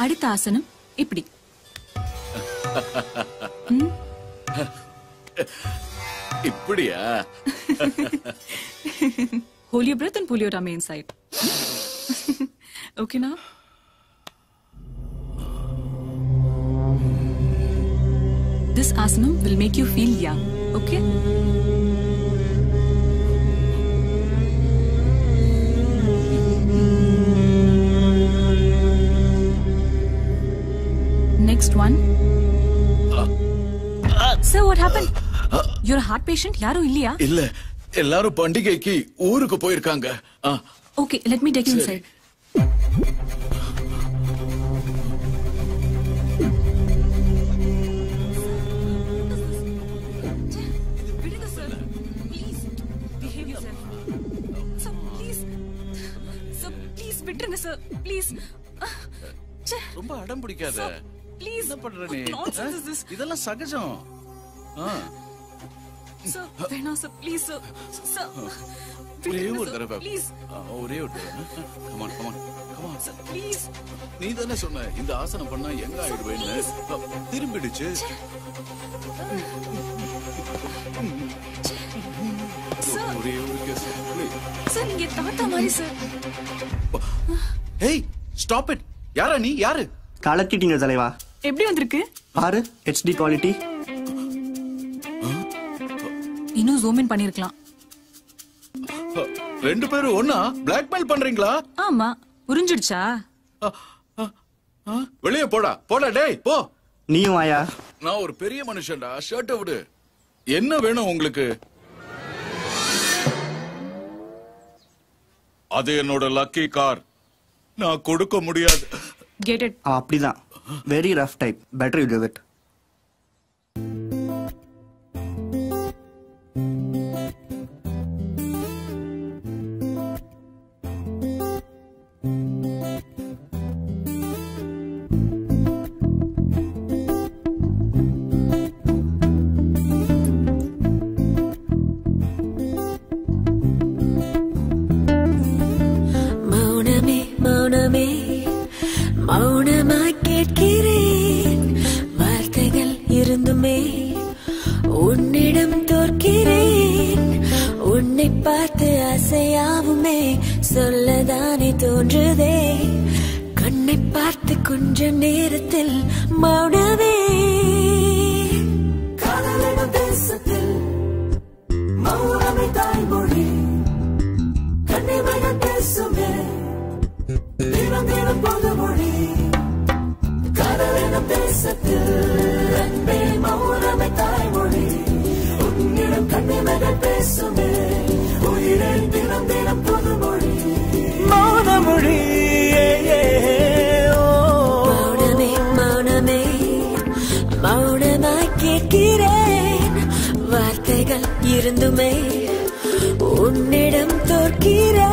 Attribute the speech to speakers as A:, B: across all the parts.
A: அடுத்த ஆசனம் இப்படி.
B: இப்படியா?
A: Hold your breath and pull your tummy inside. Okay now? This asanam will make you feel young. Okay? Next one. Sir, what happened? You're a heart patient? Yaru illiya?
B: இல்ல, எல்லாரும் பண்டிகைக்கு ஊருக்கு போயிருக்காங்க.
A: Okay, let me take you inside. Sir, please.
B: ரொம்ப அடம் பிடிக்காத.
A: Please.
B: என்ன பண்ற நீ?
A: Nonsense is this?
B: இதெல்லாம் சகஜம்.
A: Sir, வேணாம் sir, please sir. Sir.
B: ஒரே ஒரு தடவை.
A: Please.
B: ஒரே ஒரு தடவை. Come on, come on. Come on.
A: Sir, please.
B: நீ தானே சொன்ன இந்த ஆசனம் பண்ணா எங்க ஆயிடுவேன்னு. திரும்பிடுச்சு.
A: Sir.
B: ஒரே ஒரு கேஸ்.
A: Sir, நீங்க தாத்தா மாதிரி sir.
B: Hey, stop it. யாரா நீ? யாரு?
C: கலக்கிட்டீங்க தலைவா.
A: எப்படி வந்திருக்கு?
C: பாரு, HD குவாலிட்டி.
A: இன்னும் ஜூம் இன் பண்ணிருக்கலாம்.
B: ரெண்டு பேரும் ஒண்ணா பிளாக்மெயில் பண்றீங்களா?
A: ஆமா, புரிஞ்சிடுச்சா?
B: வெளியே போடா. போடா டேய், போ.
C: நீயும் ஆயா.
B: நான் ஒரு பெரிய மனுஷன்டா. ஷர்ட் விடு. என்ன வேணும் உங்களுக்கு? அது என்னோட லக்கி கார். நான் கொடுக்க முடியாது.
A: Get it.
C: அப்படிதான். Very rough type. Better you do it.
D: மௌனமாய் கேட்கிறேன், வார்த்தைகள் இருந்துமே உன்னிடம் தோற்கிறேன். உன்னை பார்த்து ஆசையாவுமே சொல்லதானே தோன்றுதே. கண்ணை பார்த்து கொஞ்சம் நேரத்தில் மௌனமே. காதலின் தேசத்தில் மௌனமே தாய்மொழி. கண்ணை மகன் பேசுமே தினம் தினம் பொதுமொழி. கடலினம் தேசத்தில் அன்பே மௌனமே தாய்மொழி. உன்னிடம் கண்ணிமகள் பேசுமே உயிரை தினம் தினம் பொதுமொழி. மௌனமொழி. மௌனமே மௌனமே மௌனமாய் கேட்கிறேன், வார்த்தைகள் இருந்துமே உன்னிடம் தோற்கிறேன்.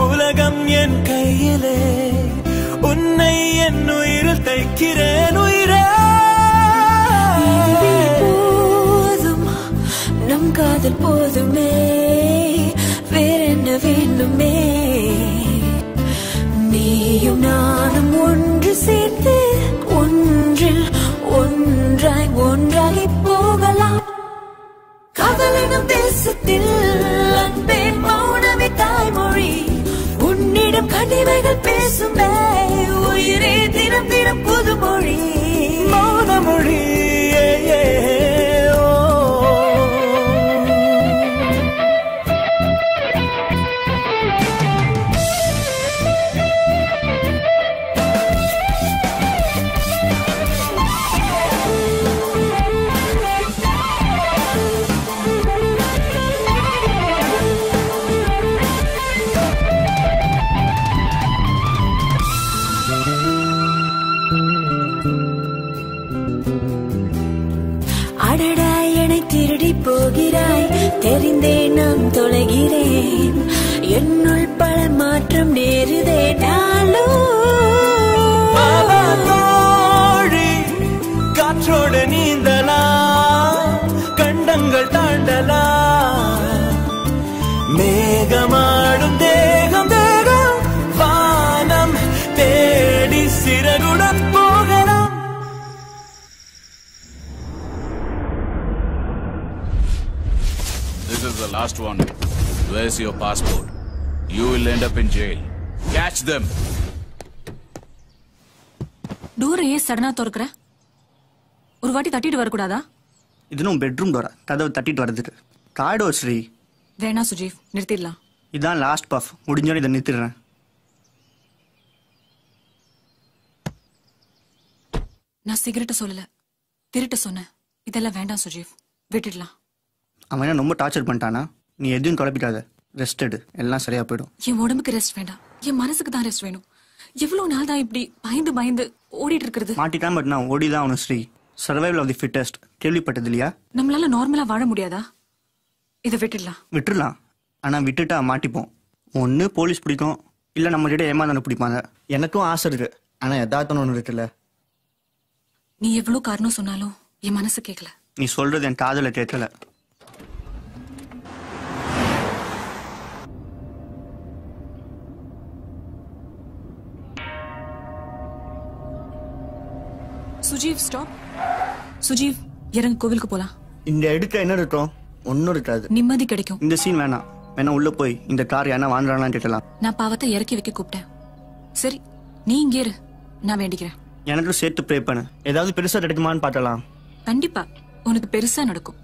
D: உலகம் என் கையிலே, உன்னை என் உயிரில் தைக்கிறேன். உயிரே போதும், நம் காதல் போதுமே, வேறென்ன வேண்டுமே. நீயும் நானும் ஒன்று சேர்ந்து ஒன்றில் ஒன்றாய் ஒன்றாகி போகலாம். காதலினும் தேசத்தில் அன்பே மௌனமே தாய்மொழி. உன்னிடம் கனிமைகள் பேசுமே உயிரே தினம் தினம் புதுமொழி. மௌனமொழி. அடடா என்னை திருடி போகிறாய் தெரிந்தே நான் தொலைகிறேன் என்னுள் பல மாற்றம் நேருதே
E: தோழி காற்றோடு நீந்தலாம் கண்டங்கள் தாண்டலாம் மேகமாடும் தேகம் தேகம் வானம் தேடி சிறகுடன் போகலாம்.
B: This is the last one. Where's your passport? You will end up in jail. Catch them.
A: டோரை ஏன் சடனா திறக்கிற? ஒரு வாட்டி தட்டிட்டு வரக்கூடாதா?
C: இதுனும் பெட்ரூம் டோரா கதவு தட்டிட்டு வரதுக்கு காடோ ஸ்ரீ.
A: வேணா சுஜீவ், நிறுத்திடலாம்.
C: இதான் லாஸ்ட் பஃப், முடிஞ்சோன்னு இதை நிறுத்திடுறேன்.
A: நான் சிகரெட்டை சொல்லல, திருட்ட சொன்னேன். இதெல்லாம் வேண்டாம் சுஜீவ், விட்டுடலாம்.
C: அவன் என்ன ரொம்ப டார்ச்சர் பண்ணிட்டானா? நீ எதுவும் குழப்பிக்காத, ரெஸ்ட் எடு, எல்லாம் சரியா போயிடும்.
A: என் உடம்புக்கு ரெஸ்ட் வேண்டாம், என் மனசுக்கு தான் ரெஸ்ட் வேணும். எவ்வளவு நாள் தான் இப்படி பயந்து பயந்து ஓடிட்டு இருக்கிறது?
C: மாட்டிட்டான், பட் நான் ஓடிதான் அவனு Sri. Survival of the fittest கேள்விப்பட்டது இல்லையா?
A: நம்மளால நார்மலா வாழ முடியாதா? இதை விட்டுடலாம்.
C: விட்டுடலாம், ஆனா விட்டுட்டா மாட்டிப்போம். ஒன்னு போலீஸ் பிடிக்கும், இல்ல நம்ம கிட்ட ஏமாந்தானு பிடிப்பாங்க. எனக்கும் ஆசை இருக்கு, ஆனா எதார்த்தம் ஒண்ணு இருக்குல்ல.
A: நீ எவ்வளவு காரணம் சொன்னாலும் என் மனசு கேட்கல.
C: நீ சொல்றது என் காதல கேட்கல.
A: சுஜீவ் ஸ்டாப். சுஜீவ் இறங்க, கோவிலுக்கு போலாம்.
C: இந்த எடுக்க என்ன இருக்கும்? ஒன்னும் இருக்காது,
A: நிம்மதி கிடைக்கும்.
C: இந்த சீன் வேணாம். வேணா உள்ள போய் இந்த கார் யாரா வாங்குறாங்களான்னு கேட்கலாம்.
A: நான் பாவத்தை இறக்கி வைக்க கூப்பிட்டேன். சரி, நீ இங்கே இரு, நான் வேண்டிக்கிறேன்.
C: எனக்கும் சேர்த்து ப்ரே பண்ணு, ஏதாவது பெருசா கிடைக்குமான்னு பார்த்தலாம்.
A: கண்டிப்பா உனக்கு பெருசா நடக்கும்.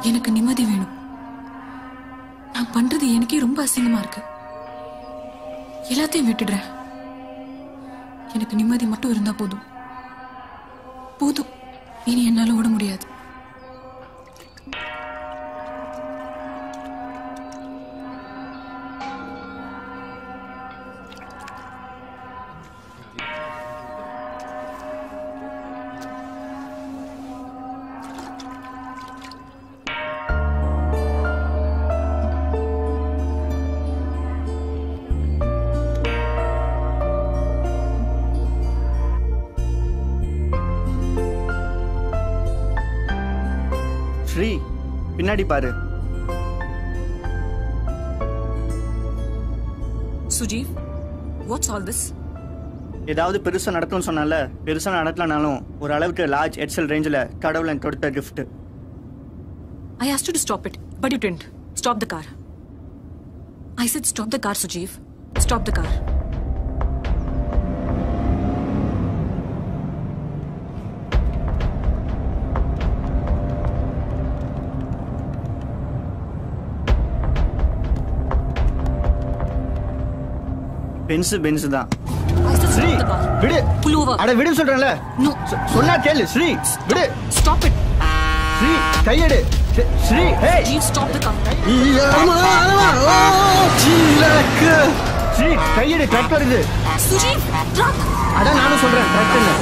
A: எனக்கு நிம்மதி வேணும். நான் பண்றது எனக்கே ரொம்ப அசிங்கமா இருக்கு. எல்லாத்தையும் விட்டுடுறேன். எனக்கு நிம்மதி மட்டும் இருந்தா போதும். போதும், இனி என்னால ஓட முடியாது.
C: ஸ்ரீ, பின்னாடி பாரு.
A: சுஜீவ், வாட்ஸ் ஆல் திஸ்?
C: ஏதாவது பெருசா நடக்கும்னு சொன்னால, பெருசா நடக்கலனாலும் ஒரு அளவுக்கு லார்ஜ் எக்ஸல் ரேஞ்சில் கடவுள் எனக்கு கொடுத்த gift.
A: I asked you to stop it, but you didn't. Stop the car. I said stop the car, Sujeev. Stop the car.
C: Benz தான்.
A: I said
C: Sri,
A: stop the car.
C: விடு.
A: Pull over.
C: அட விடு சொல்றேன்ல.
A: No.
C: சொன்னா கேளு ஸ்ரீ, விடு.
A: Stop it.
C: Sri, கையெடு. ஸ்ரீ, ஹே.
A: Sujeev, stop the car.
C: Sri, கையெடு, ட்ரக் வருது.
A: Sujeev, truck.
C: அதான் நானும் சொல்றேன், ட்ரக்னு.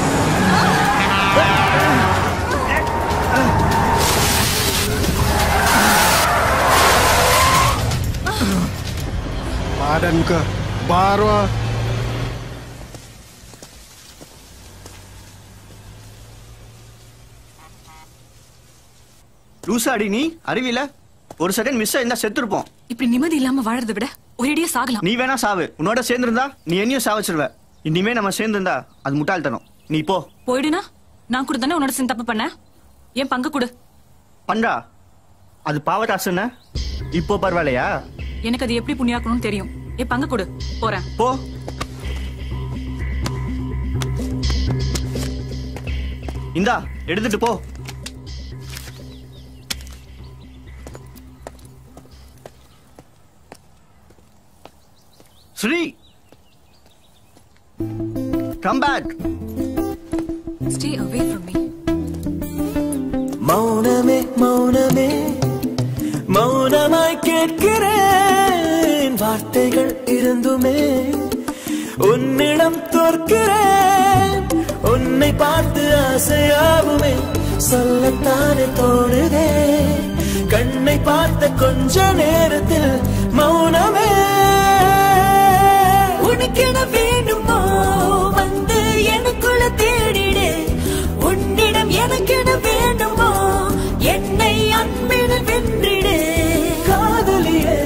F: Badan ke baru.
C: லூசாடி நீ, அறிவில ஒரு செகண்ட் மிஸ் ஆயிருந்தா செத்துருப்போம்.
A: இப்படி நிம்மதி இல்லாம வாழறதை விட ஒரேடியா சாகலாம்.
C: நீ வேணா சாவு, உன்னோட சேர்ந்திருந்தா நீ என்னையும் சாவச்சிருவ. இனிமே நம்ம சேர்ந்திருந்தா அது முட்டாள்தனம். நீ போ.
A: போயிடுனா நான் கூட தானே உன்னோட சேர்ந்து தப்பு பண்ண. என் பங்கு கொடு.
C: பண்றா, அது பாவராசுன்னு. இப்போ பரவாயில்லையா?
A: எனக்கு அது எப்படி புண்ணியாக்கணும்னு தெரியும். என் பங்கு கொடு, போறேன்.
C: போ. இந்தா எடுத்துட்டு போ. Sri, come back.
A: Stay away from me.
E: மௌனமே மௌனமே மௌனமாய் கேட்கிறேன், வார்த்தைகள் இருந்துமே உன்னிடம் தோற்கிறேன். உன்னை பார்த்து ஆசையாகுமே, சொல்லத்தானே தோணுதே. கண்ணை பார்த்த கொஞ்ச நேரத்தில் மௌனமே.
D: உனக்கென வேண்டுமோ வந்து எனக்குள்ள தேடிடு. உன்னிடம் எனக்கென வேண்டுமோ என்னை அன்பில் வென்றிடு.
E: காதலியே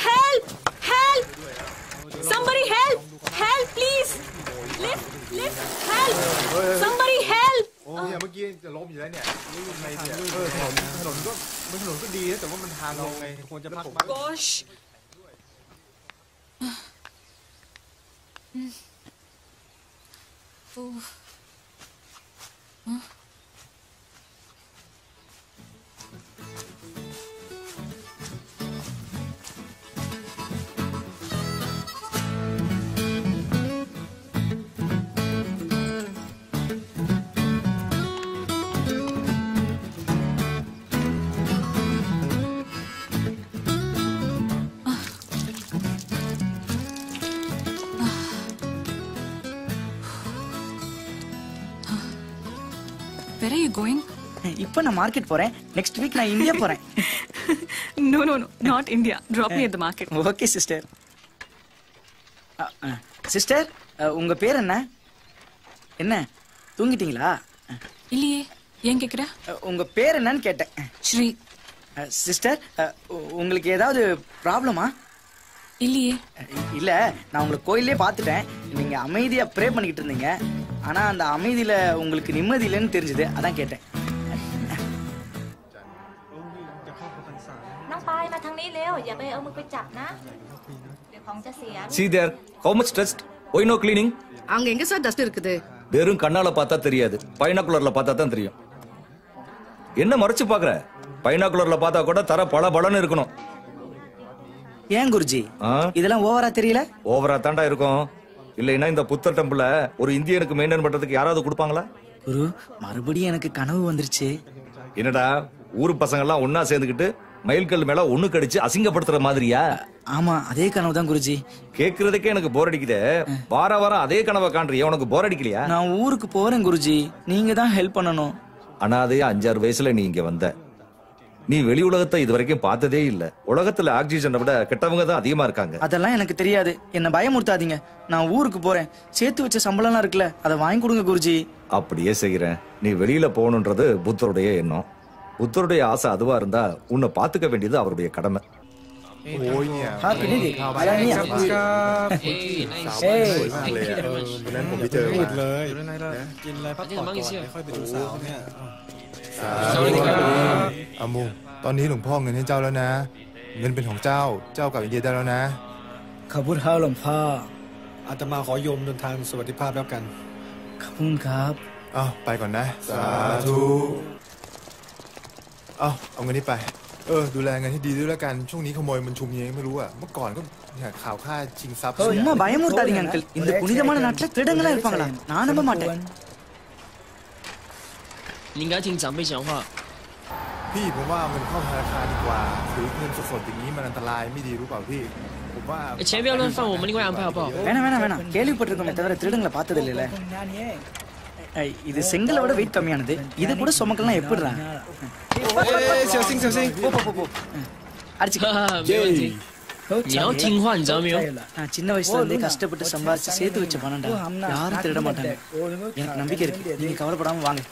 A: Help! Help! Somebody help! Help, please! Lift! Lift! Help! Somebody help!
F: โอ้เนี่ยเมื่อกี้จะล้มอยู่แล้วเนี่ยนี่ยังไงเนี่ยถนนก็ดีนะแต่ว่ามันทางลงไงควรจะพักบ้าง
A: Gosh! Oh. Where are you going?
G: இப்போ நான் மார்க்கெட் போறேன். நெக்ஸ்ட் வீக் நான் இந்தியா போறேன்.
A: No, not India. Drop me at the market.
G: Okay sister. Sister, உங்க பேர் என்ன? என்ன தூங்கிட்டீங்களா?
A: இல்லையே, ஏன் கேக்குற?
G: உங்க பேர் என்னன்னு கேட்டேன்.
A: ஸ்ரீ.
G: சிஸ்டர், உங்களுக்கு ஏதாவது ப்ராப்ளமா?
A: இல்லையே.
G: இல்ல, நான் உங்களை கோயிலே பார்த்துட்டேன். நீங்க அமைதியா ப்ரே பண்ணிக்கிட்டு இருந்தீங்க. ஆனா அந்த அமைதியில உங்களுக்கு நிம்மதி இல்லைன்னு தெரிஞ்சது, அதான் கேட்டேன்.
H: น้องปายมาทางนี้เร็วอย่าไปเอามือไปจับนะเดี๋ยวของจะเสีย
I: See there, how much dust? Why no cleaning?
J: அங்க எங்க சார் டஸ்ட் இருக்குது?
I: வெறும் கண்ணால பார்த்தா தெரியாது, பைனாகுலர்ல பார்த்தா தான் தெரியும். என்ன மறைச்சு பாக்குற? பைனாகுலர்ல பார்த்தா கூட தர பல பலன்னு இருக்கணும்.
G: ஏன் குருஜி இதெல்லாம் ஓவரா தெரியல?
I: ஓவரா தாண்டா இருக்கும். இல்லைன்னா இந்த புத்தர் டெம்பிள ஒரு இந்தியனுக்கு மெயின்டைன் பண்றதுக்கு யாராவது கொடுப்பாங்களா?
G: குரு, மறுபடியும் எனக்கு கனவு வந்துருச்சு.
I: என்னடா ஊரு பசங்க எல்லாம் ஒன்னா சேர்ந்துக்கிட்டு மயில்கல் மேல ஒண்ணு கடிச்சு அசிங்கப்படுத்துற மாதிரியா?
G: ஆமா, அதே கனவு தான் குருஜி.
I: கேக்குறதுக்கே எனக்கு போர் அடிக்குதே. வார வாரம் அதே கனவை காண்றியா? உனக்கு போர் அடிக்கலையா?
G: நான் ஊருக்கு போறேன் குருஜி, நீங்க தான் ஹெல்ப் பண்ணணும்.
I: அனாதே 5-6 வயசுல நீ இங்க வந்த. நீ வெளி உலகத்தை இது வரைக்கும் பார்த்ததே இல்ல. உலகத்துல ஆக்சிஜனை விட கெட்டவங்க தான் அதிகமா இருக்காங்க.
G: அதெல்லாம் எனக்கு தெரியாது, என்ன பயமுறுத்தாதீங்க. நான் ஊருக்கு போறேன். சேர்த்து வச்ச சம்பளம்லாம் இருக்குல்ல, அதை வாங்கி கொடுங்க குருஜி.
I: அப்படியே செய்யறேன். நீ வெளியில போகணுன்றது புத்தருடைய எண்ணம். புத்தருடைய ஆசை அதுவா இருந்தா உன்னை பாத்துக்க வேண்டியது அவருடைய கடமை.
F: โอ้ยเนี่ย
G: อะไรเนี่ย
F: นั้นผมไปเจอมา
J: กินอะไรพักผ่อนก่อนค่อยไปดูสาวเนี่ย
F: อามูตอนนี้หลวงพ่อเงินให้เจ้าแล้วนะเงินเป็นของเจ้ากลับอินเดียได้แล้วนะ
G: ขอบคุณครับหลวงพ่อ
J: อาตมาขอโยมเดินทางสวัสดิภาพแล้วกัน
G: ขอบคุณครับ
F: อ้าวไปก่อนนะสาธุเอาเงินนี้ไปดูแลเงินให้ดีด้วยแล้วกันช่วงนี้ขโมยมันชุมยังไม่รู้อ่ะเมื่อก่อนก็ข่าวฆ่าชิงทรัพย์
G: சும்மா பயமுறுத்தாதீங்க அங்கிள். இந்த புனிதமான நாட்டுல திருடங்களா இருப்பாங்களா? நான் நம்ப மாட்டேன்.
K: 你应该听长辈讲话。
F: พี่ผมว่าเอาเงินเข้าธนาคารดีกว่าถือเงินสดๆอย่างนี้มันอันตรายไม่ดีรู้เปล่าพี่ผมว่า
K: 钱不要乱放，我们另外安排好不好？
G: வேணாம். கேள்விப்பட்டிருக்கோமே தவிர திருடங்களை பார்த்தது இல்லைல்ல. இது செங்கலை விட வெயிட் கம்மியானது. இது கூட சுமக்கலாம் எப்படிடா?
J: 小心小心
G: போ. அடிச்சு.
K: 没问题。你要听话，你知道没有？
G: நான் சின்ன வயசுல இருந்தே கஷ்டப்பட்டு சம்பாதிச்சு சேர்த்து வச்ச பணம்டா. யாரும் திருட மாட்டாங்க. எனக்கு நம்பிக்கை இருக்கு. நீங்க கவலைப்படாம வாங்க.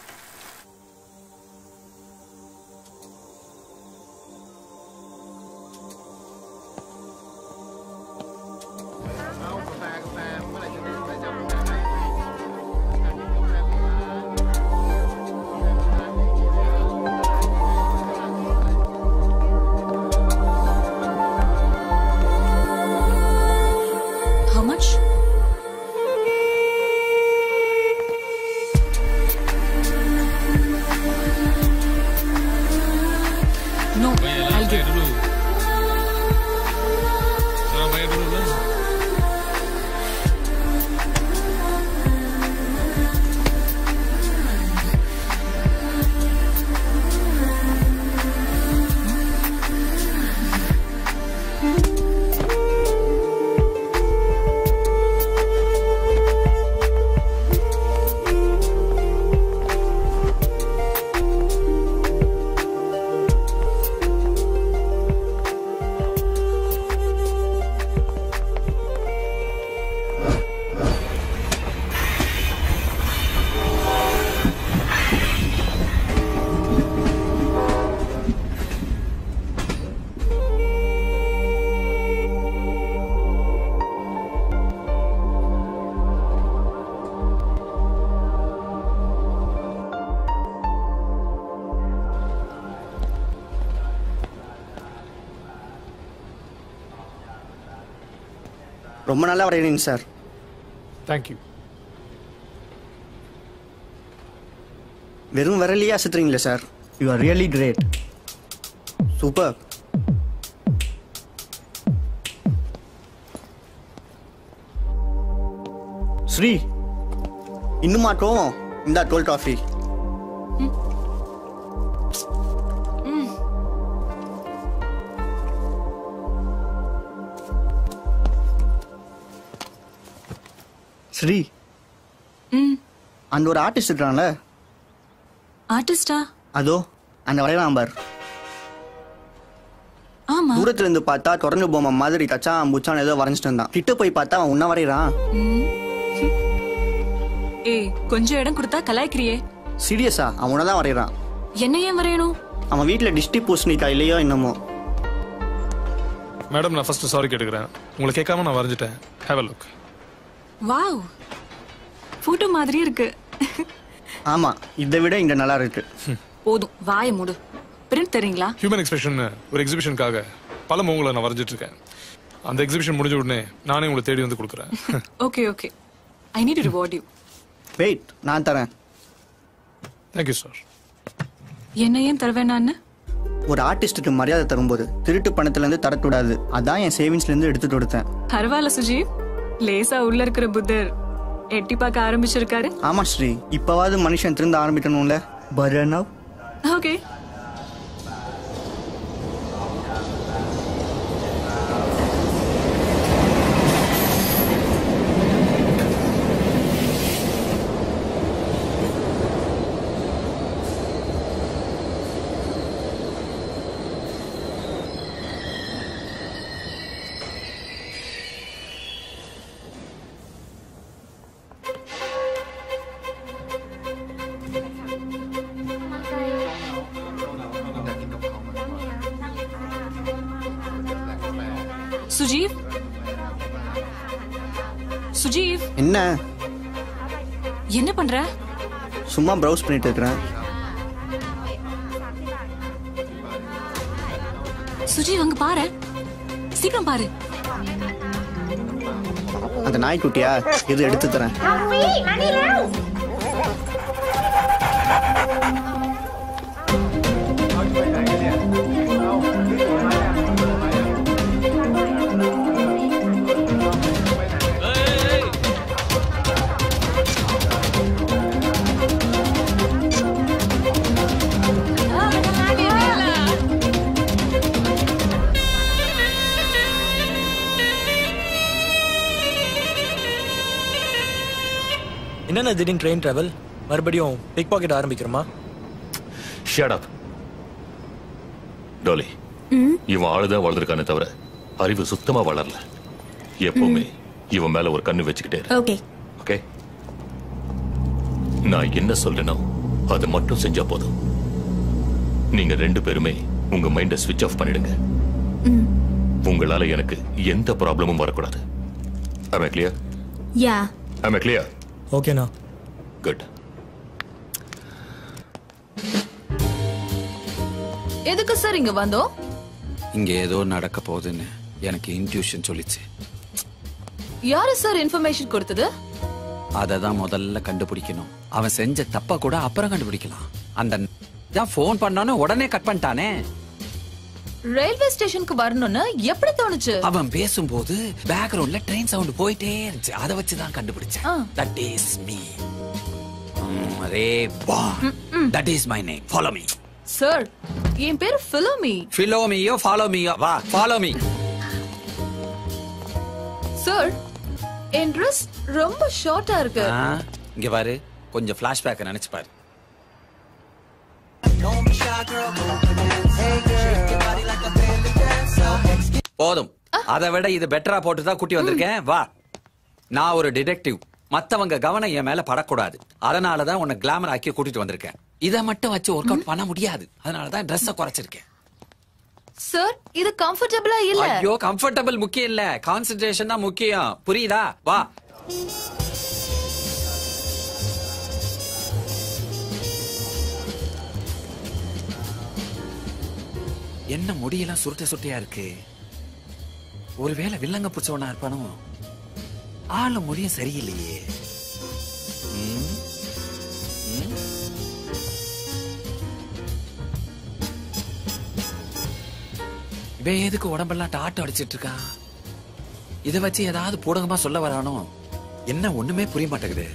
C: ரொம்ப நல்லா வரைகிறீங்க சார்.
L: தேங்க்யூ.
C: வெறும் விரலையே அசத்துறீங்களே sir. You are really great. Super. Sri இன்னும் மாட்டோம். இந்த 12 டாஃபி. ஸ்ரீ அந்த ஒரு ஆர்டிஸ்ட் இருக்கான்ல.
A: ஆர்டிஸ்டா?
C: அதோ அந்த வரையலாம் பார்.
A: ஆமா.
C: தூரத்துல இருந்து பார்த்தா தொடர்ந்து பொம்மை மாதிரி கச்சான் புச்சான் ஏதோ வரைஞ்சிட்டு இருந்தான். கிட்ட போய் பார்த்தா அவன் உன்ன வரையறான்.
A: ஏய் கொஞ்சம் இடம் கொடுத்தா கலாய்க்கிறியே.
C: சீரியஸா அவன் உன்னதான் வரையறான்.
A: என்ன ஏன் வரையணும்?
C: அவன் வீட்டுல டிஸ்டி பூசணிக்கா இல்லையோ என்னமோ.
L: மேடம் நான் ஃபர்ஸ்ட் சாரி கேட்டுக்கிறேன். உங்களை கேட்காம நான் வரைஞ்சிட்டேன். Have a look.
A: Wow photo மாதிரி இருக்கு.
C: ஆமா இதை விட இங்க நல்லா இருக்கு.
A: போதும் வாயை மூடு. பிரிண்ட் தெரியுங்களா?
L: ஹியூமன் எக்ஸ்பிரஷன் ஒரு எக்ஸிபிஷனுக்காக பல முகங்களை நான் வரைஞ்சிட்டு இருக்கேன். அந்த எக்ஸிபிஷன் முடிஞ்ச உடனே நானே உங்களை தேடி வந்து கொடுக்குறேன்.
A: Okay okay. I need to reward you.
C: Wait நான் தரேன்.
L: Thank you sir.
A: என்ன ஏன் தருவேன் நான்?
C: ஒரு ஆர்டிஸ்டுக்கு மரியாதை தரும்போது திருட்டு பணத்துல இருந்து தரக்கூடாது. அதான் என் சேவிங்ஸ்ல இருந்து எடுத்துட்டு கொடுத்தேன்.
A: பரவாயில்ல சுஜீவ். லேசா உள்ள இருக்கிற புத்தர் எட்டி பார்க்க ஆரம்பிச்சிருக்காரு.
C: ஆமா ஸ்ரீ இப்பவாவது மனுஷன் திருந்த ஆரம்பிக்கணும்ல. பரனவ்
A: ஓகே. சுஜீவ் சுஜீவ்
C: என்ன
A: என்ன பண்ற?
C: சும்மா ப்ரௌஸ் பண்ணிட்டு இருக்கேன்.
A: சுஜீவ் அங்க பாரு. சீக்கிரம் பாரு.
C: அந்த நாய்க்குட்டியா இது எடுத்து தரேன்.
J: என்னென்ன திடீர்னு ட்ரெயின் டிராவல்? மறுபடியும் பிக் பாக்கெட் ஆரம்பிக்கிறோமா?
M: Shut up Dolly. இவன் ஆளுதான் வளர்ந்துருக்கானே தவிர அறிவு சுத்தமா வளரல. எப்பவுமே இவன் மேல ஒரு கண்ணு வச்சுக்கிட்டே இரு.
H: Okay
M: okay? நான் என்ன சொல்றேனோ அதை மட்டும் செஞ்சா போதும். நீங்க 2 பேருமே உங்க மைண்ட ஸ்விட்ச் ஆஃப் பண்ணிடுங்க. உங்களால எனக்கு எந்த ப்ராப்ளமும் வரக்கூடாது. Am I clear?
H: Yeah.
M: Am I clear?
J: Okay now.
M: Good.
N: எதுக்கு சார் இங்க வந்தோம்?
O: இங்க ஏதோ நடக்க போகுதுன்னு எனக்கு இன்ட்யூஷன் சொல்லிச்சு.
N: யாரு சார் இன்ஃபர்மேஷன் கொடுத்தது?
O: அததான் முதல்ல கண்டுபிடிக்கணும். அவன் செஞ்ச தப்ப கூட அப்புறம் கண்டுபிடிக்கலாம். அந்த தான் போன் பண்ணானே உடனே கட் பண்ணிட்டானே.
N: ரயில்வே ஸ்டேஷனுக்கு வரணும்னு எப்படி தோணுச்சு?
O: அவன் பேசும்போது பேக்ரவுண்ட்ல ட்ரெயின் சவுண்ட் போயிட்டே இருந்துச்சு. அதை வச்சுதான் கண்டுபிடிச்சேன். That is me. Reba. That is my name. Follow me.
N: Sir, என் பேர் ஃபிலோமி.
O: ஃபிலோமியோ ஃபாலோமியோ? வா, ஃபாலோ மீ.
N: சார், என் ட்ரெஸ் ரொம்ப ஷார்ட்டா இருக்கு.
O: இங்க பாரு, கொஞ்சம் ஃபிளாஷ்பேக் நினைச்சு பாரு. போதும். அதை விட இது பெட்டரா போட்டுதான் கூட்டி வந்திருக்கேன். வா. நான் ஒரு டிடெக்டிவ். மத்தவங்க கவனம் என் மேல படக்கூடாது. அதனாலதான் உன்னை கிளாமர் ஆக்கி கூட்டிட்டு வந்திருக்கேன். இதை மட்டும் வச்சு ஒர்க் அவுட் பண்ண முடியாது. அதனாலதான் ட்ரெஸ்ஸ குறைச்சிருக்கேன்.
N: சார், இது கம்ஃபர்டபிளா இல்ல.
O: ஐயோ, கம்ஃபர்டபிள் முக்கியம் இல்ல, கான்சென்ட்ரேஷன் தான் முக்கியம். புரியுதா? வா. என்ன முடியெல்லாம் சுருட்ட சுட்டையா இருக்கு? ஒருவேளை வில்லங்க பிடிச்சவனா இருப்பானோ? ஆளு முடியும் சரியில்லையே. இவன் எதுக்கு உடம்பெல்லாம் டாட்டு அடிச்சிட்டு இருக்கான்? இதை வச்சு ஏதாவது பூடகமா சொல்ல வரானோ? என்ன ஒண்ணுமே புரிய மாட்டேங்குது.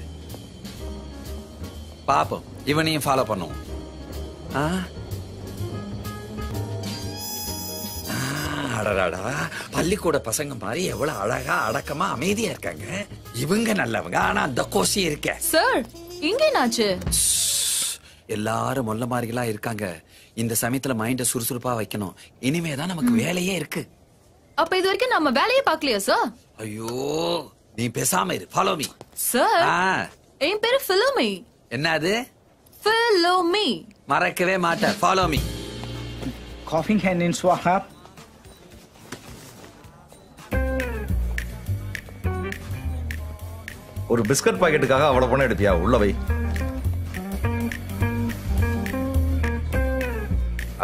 O: பாப்போம், இவனையும் ஃபாலோ பண்ணும். அடராடா, பள்ளிக்கூட பசங்க மாதிரி எவ்வளவு அழகா அடக்கமா அமைதியா இருக்காங்க. இவங்க நல்லவங்க, ஆனா அந்த கோசி இருக்க.
N: சார், இங்க என்னாச்சு?
O: எல்லாரும் மொல்ல மாதிரிகளா இருக்காங்க. இந்த சமயத்துல மைண்ட சுறுசுறுப்பா வைக்கணும். இனிமேதான் நமக்கு வேலையே இருக்கு.
N: அப்ப இது வரைக்கும் நம்ம வேலையே பாக்கலையா சார்?
O: ஐயோ, நீ பேசாம இரு. Follow me.
N: சார், என் பேரு ஃபிலோமி.
O: என்னது?
N: ஃபிலோமி.
O: மறக்கவே மாட்டேன். Follow me.
G: Coughing hand in Swahab.
I: ஒரு பிஸ்கட் பாக்கெட்டுக்காக அவ்வளவு பணம் எடுப்பியா? உள்ள வை.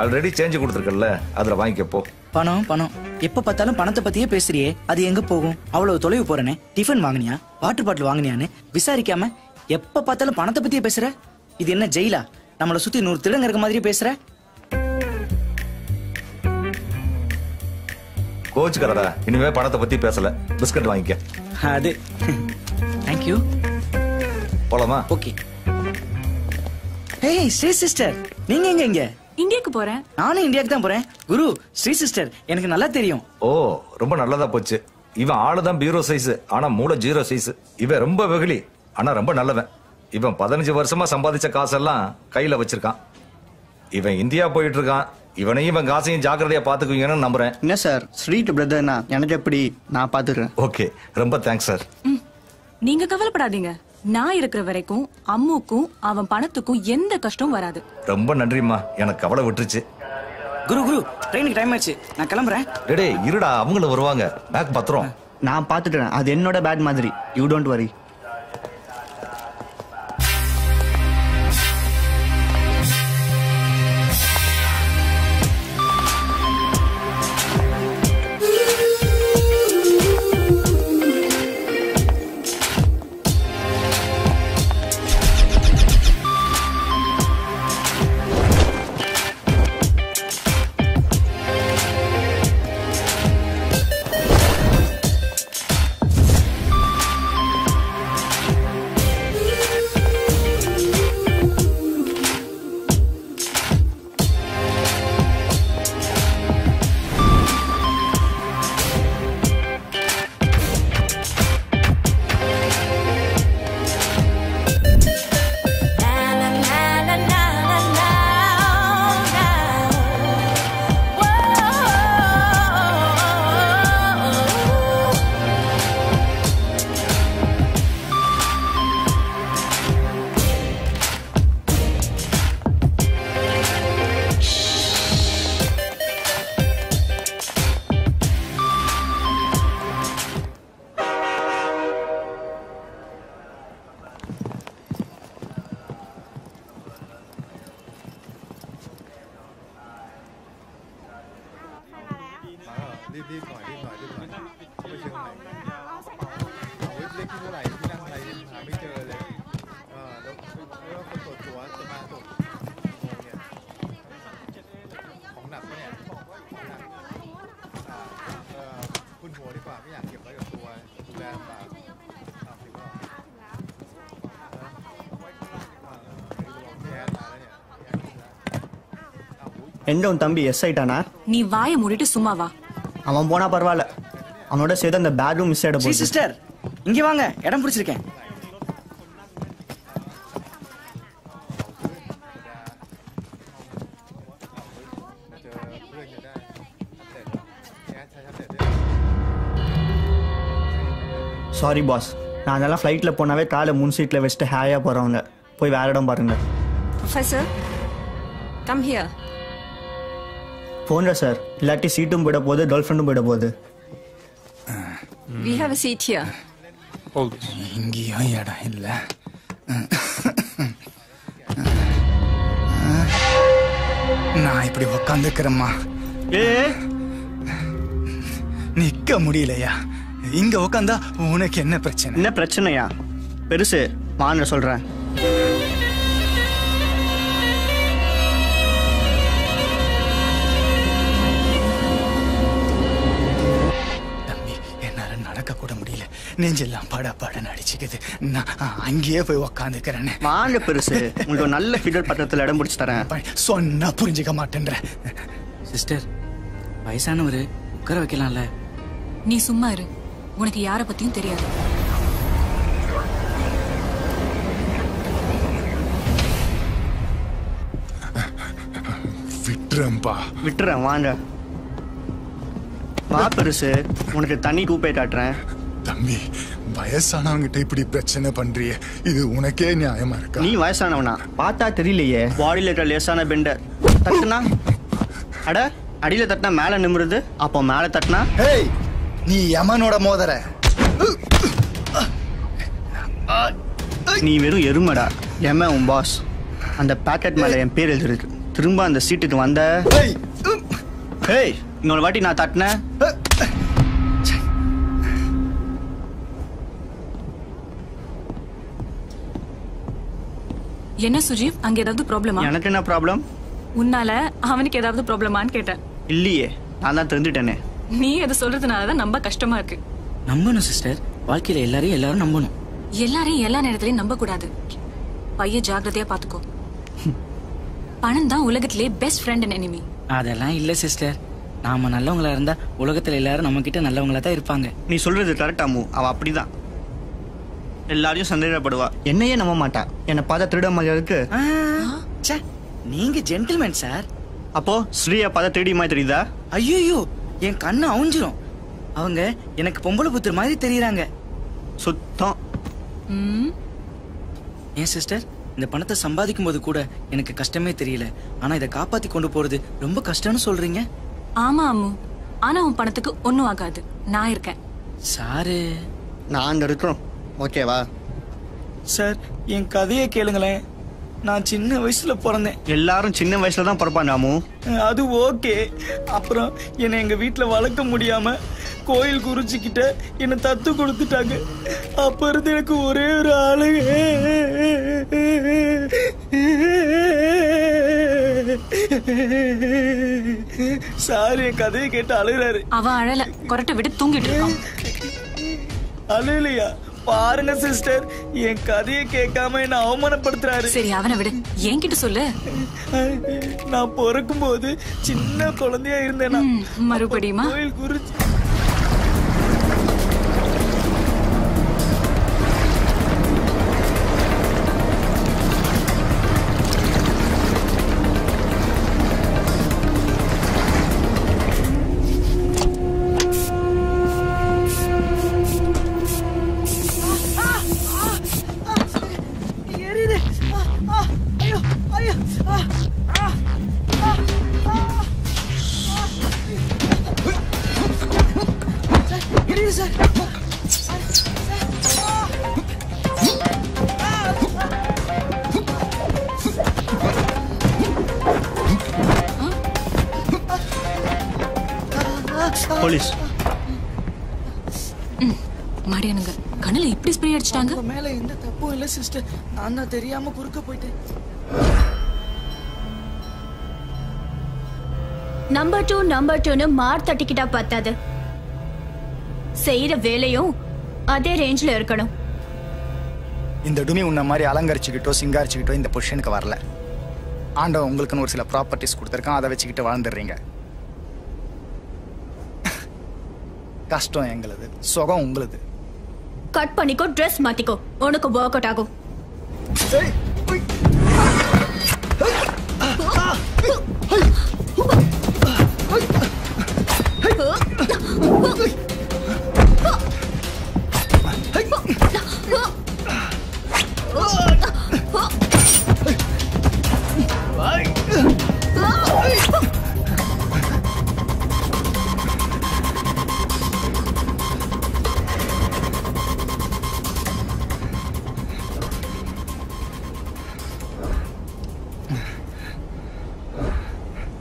I: ஆல்ரெடி சேஞ்ச் கொடுத்துருக்கல, அதுல வாங்கிக்க போ.
G: பணம் பணம் எப்ப பார்த்தாலும் பணத்தை பத்தியே பேசுறியே, அது எங்க போகும்? அவ்வளவு தொலைவு போறனே. டிஃபன் வாங்கினியா, வாட்டர் பாட்டில் வாங்கினியான்னு விசாரிக்காம எப்ப பார்த்தாலும் பணத்தை பத்தியே பேசுற. இது என்ன ஜெயிலா? நம்மள சுத்தி 100 திருடங்க இருக்க மாதிரி பேசுற.
I: கோச்சுக்கறடா, இனிமே பணத்தை பத்தி பேசல. பிஸ்கட் வாங்கிக்க.
G: அது தேங்க் யூ.
I: போலாமா?
G: ஓகே. ஹேய் ஸ்ரீ சிஸ்டர், நீங்க எங்க? இங்க
A: இந்தியாக்கு போறேன்.
G: நானும் இந்தியாக்கு தான் போறேன். குரு, ஸ்ரீ சிஸ்டர் எனக்கு நல்லா தெரியும்.
I: ஓ, ரொம்ப நல்லதா போச்சு. இவன் ஆளுதான் பீரோ சைஸ், ஆனா மூளை 0 சைஸ். இவன் ரொம்ப வெகுளி, ஆனா ரொம்ப நல்லவன். இவன் 15 வருஷமா சம்பாதிச்ச காசெல்லாம் கையில வச்சிருக்கான். இவன் இந்தியா போயிட்டு இருக்கான். இவனையும் இவன் காசையும் ஜாக்கிரதையா பாத்துக்குவீங்கன்னு நம்புறேன்.
C: என்ன சார், ஸ்வீட் பிரதர்னா எனக்கு எப்படி? நான் பாத்துக்கிறேன்.
I: ஓகே, ரொம்ப தேங்க்ஸ் சார்.
A: நீங்க கவலைப்படாதீங்க. நான் இருக்கிற வரைக்கும் அம்முக்கும் அவன் பணத்துக்கும் எந்த கஷ்டமும் வராது.
I: ரொம்ப நன்றிம்மா, எனக்கு கவலை விட்டுருச்சு.
G: குரு குரு, ட்ரெயினுக்கு டைம் ஆச்சு, நான் கிளம்புறேன்.
I: டேய் இருடா, அவங்களும் வருவாங்க. பேக் பத்திரம்
C: நான் பாத்துட்டேன். அது என்னோட பேட் மாதிரி. You don't worry. எங்க உன் தம்பி எஸ் ஆயிட்டானா?
A: நீ வாயை மூடிட்டு சும்மா வா.
C: அவன் போனா பரவாயில்ல, அவனோட சேர்த்து அந்த பேட்ரூம் மிஸ் ஆயிட போகுது.
G: சிஸ்டர் இங்க வாங்க, இடம் பிடிச்சிருக்கேன்.
C: சாரி பாஸ், நான் அதெல்லாம் ஃப்ளைட்டில் போனாவே காலை முன் சீட்டில் வச்சுட்டு ஹேயாக போகிறவங்க. போய் வேற இடம் பாருங்க.
A: Professor come here.
C: போன்ற சார், இல்லாட்டி சீட்டும் போயிட போகுது, கேர்ள் ஃப்ரெண்டும் போயிட போகுது.
A: We have a seat here.
P: இங்கேயும் இடம் இல்லை. நான் இப்படி உக்காந்துக்கிறேம்மா. நிக்க முடியலையா? இங்க உக்காந்தா உனக்கு என்ன பிரச்சனை?
C: என்ன பிரச்சனையா? பெருசு வாங்க சொல்றேன்.
P: தம்பி, என்னால நடக்க கூட முடியல. நெஞ்செல்லாம் பட படன்னு அடிச்சுக்குது. நான் அங்கேயே போய் உக்காந்துக்கிறேன்.
C: வாங்க பெருசு, உங்களுக்கு நல்ல ஃபிகர் பக்கத்துல இடம் பிடிச்சி தரேன்.
P: சொன்னா புரிஞ்சுக்க மாட்டேன்ற.
G: சிஸ்டர், வயசானவரு உட்கார வைக்கலாம்ல?
A: நீ சும்மா இரு, உனக்கு யார பத்தியும் தெரியாது.
C: விட்டுறேன் வாங்க. வா பெருசு, உனக்கு தண்ணி கூப்பை காட்டுறேன்.
P: தம்பி, வயசானவங்கிட்ட இப்படி பிரச்சனை பண்றியே, இது உனக்கே நியாயமா இருக்கா?
C: நீ வயசானவனா? பார்த்தா தெரியலையே. பாடியில இருக்க லேசான பெண்ட தட்டுனா, அட அடியில தட்டினா மேல நிமிருது, அப்போ மேல தட்டினா
P: நீ யமனோட மோதர.
C: நீ வெறும் எருமடா. எம உன் பாஸ். அந்த பாக்கெட் மேல என் பேர் எழுதிருக்கு. திரும்ப அந்த சீட்டுக்கு வந்த இன்னொரு வாட்டி நான் தட்டினேன்.
A: என்ன சுஜீவ், அங்க ஏதாவது ப்ராப்ளமா?
C: எனக்கு என்ன ப்ராப்ளம்?
A: உன்னால அவனுக்கு ஏதாவது ப்ராப்ளமான்னு கேட்டேன்.
C: இல்லையே, நான் தான் தெரிஞ்சுட்டேனே.
A: நீ அதை சொல்றதுனாலதான் நம்ப கஷ்டமா இருக்கு.
G: நம்பணும் சிஸ்டர், வாழ்க்கையில எல்லாரும் நம்பணும்.
A: எல்லாரையும் எல்லா நேரத்திலயும் நம்ப கூடாது. பையன் ஜாக்கிரதையா பாத்துக்கோ. பணம் தான் உலகத்திலே பெஸ்ட் ஃப்ரெண்ட் அண்ட் எனிமி.
G: அதெல்லாம் இல்ல சிஸ்டர், நாம நல்லவங்களா இருந்தா உலகத்துல எல்லாரும் நம்ம கிட்ட நல்லவங்களா தான் இருப்பாங்க.
C: நீ சொல்றது கரெக்டாமு, அவ அப்படிதான். எல்லாரையும் சந்தேகப்படுவா, என்னையே நம்ப மாட்டா. என்னை பார்த்தா திருட மாதிரி இருக்கு.
G: நீங்க ஜென்டில்மேன் சார்.
C: அப்போ ஸ்ரீயா பார்த்தா திருடி மாதிரி தெரியுதா?
G: ஐயோ, என் கண்ணு அவுஞ்சிரும். அவங்க எனக்கு பொம்பளை புத்தர் மாதிரி தெரியுறாங்க.
C: சுத்தம்.
G: ஏன் சிஸ்டர், இந்த பணத்தை சம்பாதிக்கும் போது கூட எனக்கு கஷ்டமே தெரியல. ஆனா இதை காப்பாத்தி கொண்டு போறது ரொம்ப கஷ்டம்னு சொல்றீங்க.
A: ஆமா அம்மு, ஆனா உன் பணத்துக்கு ஒண்ணும் ஆகாது. நான் இருக்கேன்.
G: சாரு,
C: நாங்க இருக்கிறோம். ஓகேவா
G: சார்? என் கதையை கேளுங்களேன். நான் சின்ன வயசுல பிறந்தேன்.
C: எல்லாரும் சின்ன வயசுல தான் பிறப்பாங்க அம்மு.
G: அது ஓகே. அப்புறம் என்னை எங்க வீட்டுல வளர்க்க முடியாம கோயில் குறிச்சிக்கிட்ட என்னை தத்து கொடுத்துட்டாங்க. அப்ப இருந்து எனக்கு ஒரே ஒரு ஆளுங்க. சார், என் கதையை கேட்டு அழுகிறாரு.
A: அவன் அழல, கொரட்டை விட்டு தூங்கிட்டு இருக்கான்.
G: அழுலையா? பாருங்க சிஸ்டர், என் கதையை கேட்காம என்ன அவமானப்படுத்துறாரு.
A: சரி, அவனை விடு, என்கிட்ட சொல்லு.
G: நான் பிறக்கும் போது சின்ன குழந்தையா இருந்தேனா?
A: மறுபடியுமா?
G: கோயில் குறிச்சி
C: போலீஸ்.
A: மாடியானுங்க கண்ணுல இப்படி ஸ்ப்ரே அடிச்சிட்டாங்க.
G: மேல எந்த தப்பும் இல்ல சிஸ்டர், நான் தான் தெரியாம குறுக்க போயிட்டேன்.
Q: நம்பர் 2 மார் தட்டிக்கிட்டா பத்தாது. செய்யற வேலையும் அதே ரேஞ்ச்ல இருக்கணும்.
P: இந்த டுமி உன்ன மாதிரி அலங்கரிச்சுக்கிட்டோ சிங்காரிச்சுக்கிட்டோ இந்த பொசிஷனுக்கு வரல. ஆண்டவன் உங்களுக்குன்னு ஒரு சில ப்ராப்பர்ட்டிஸ் கொடுத்துருக்கான், அதை வச்சுக்கிட்டு வாழ்ந்துடுறீங்க. கஷ்டம் எங்களுது, சுகம் உங்களுது.
Q: கட் பண்ணிக்கோ, ட்ரெஸ் மாத்திக்கோ, உனக்கு ஒர்க் அவுட் ஆகும்.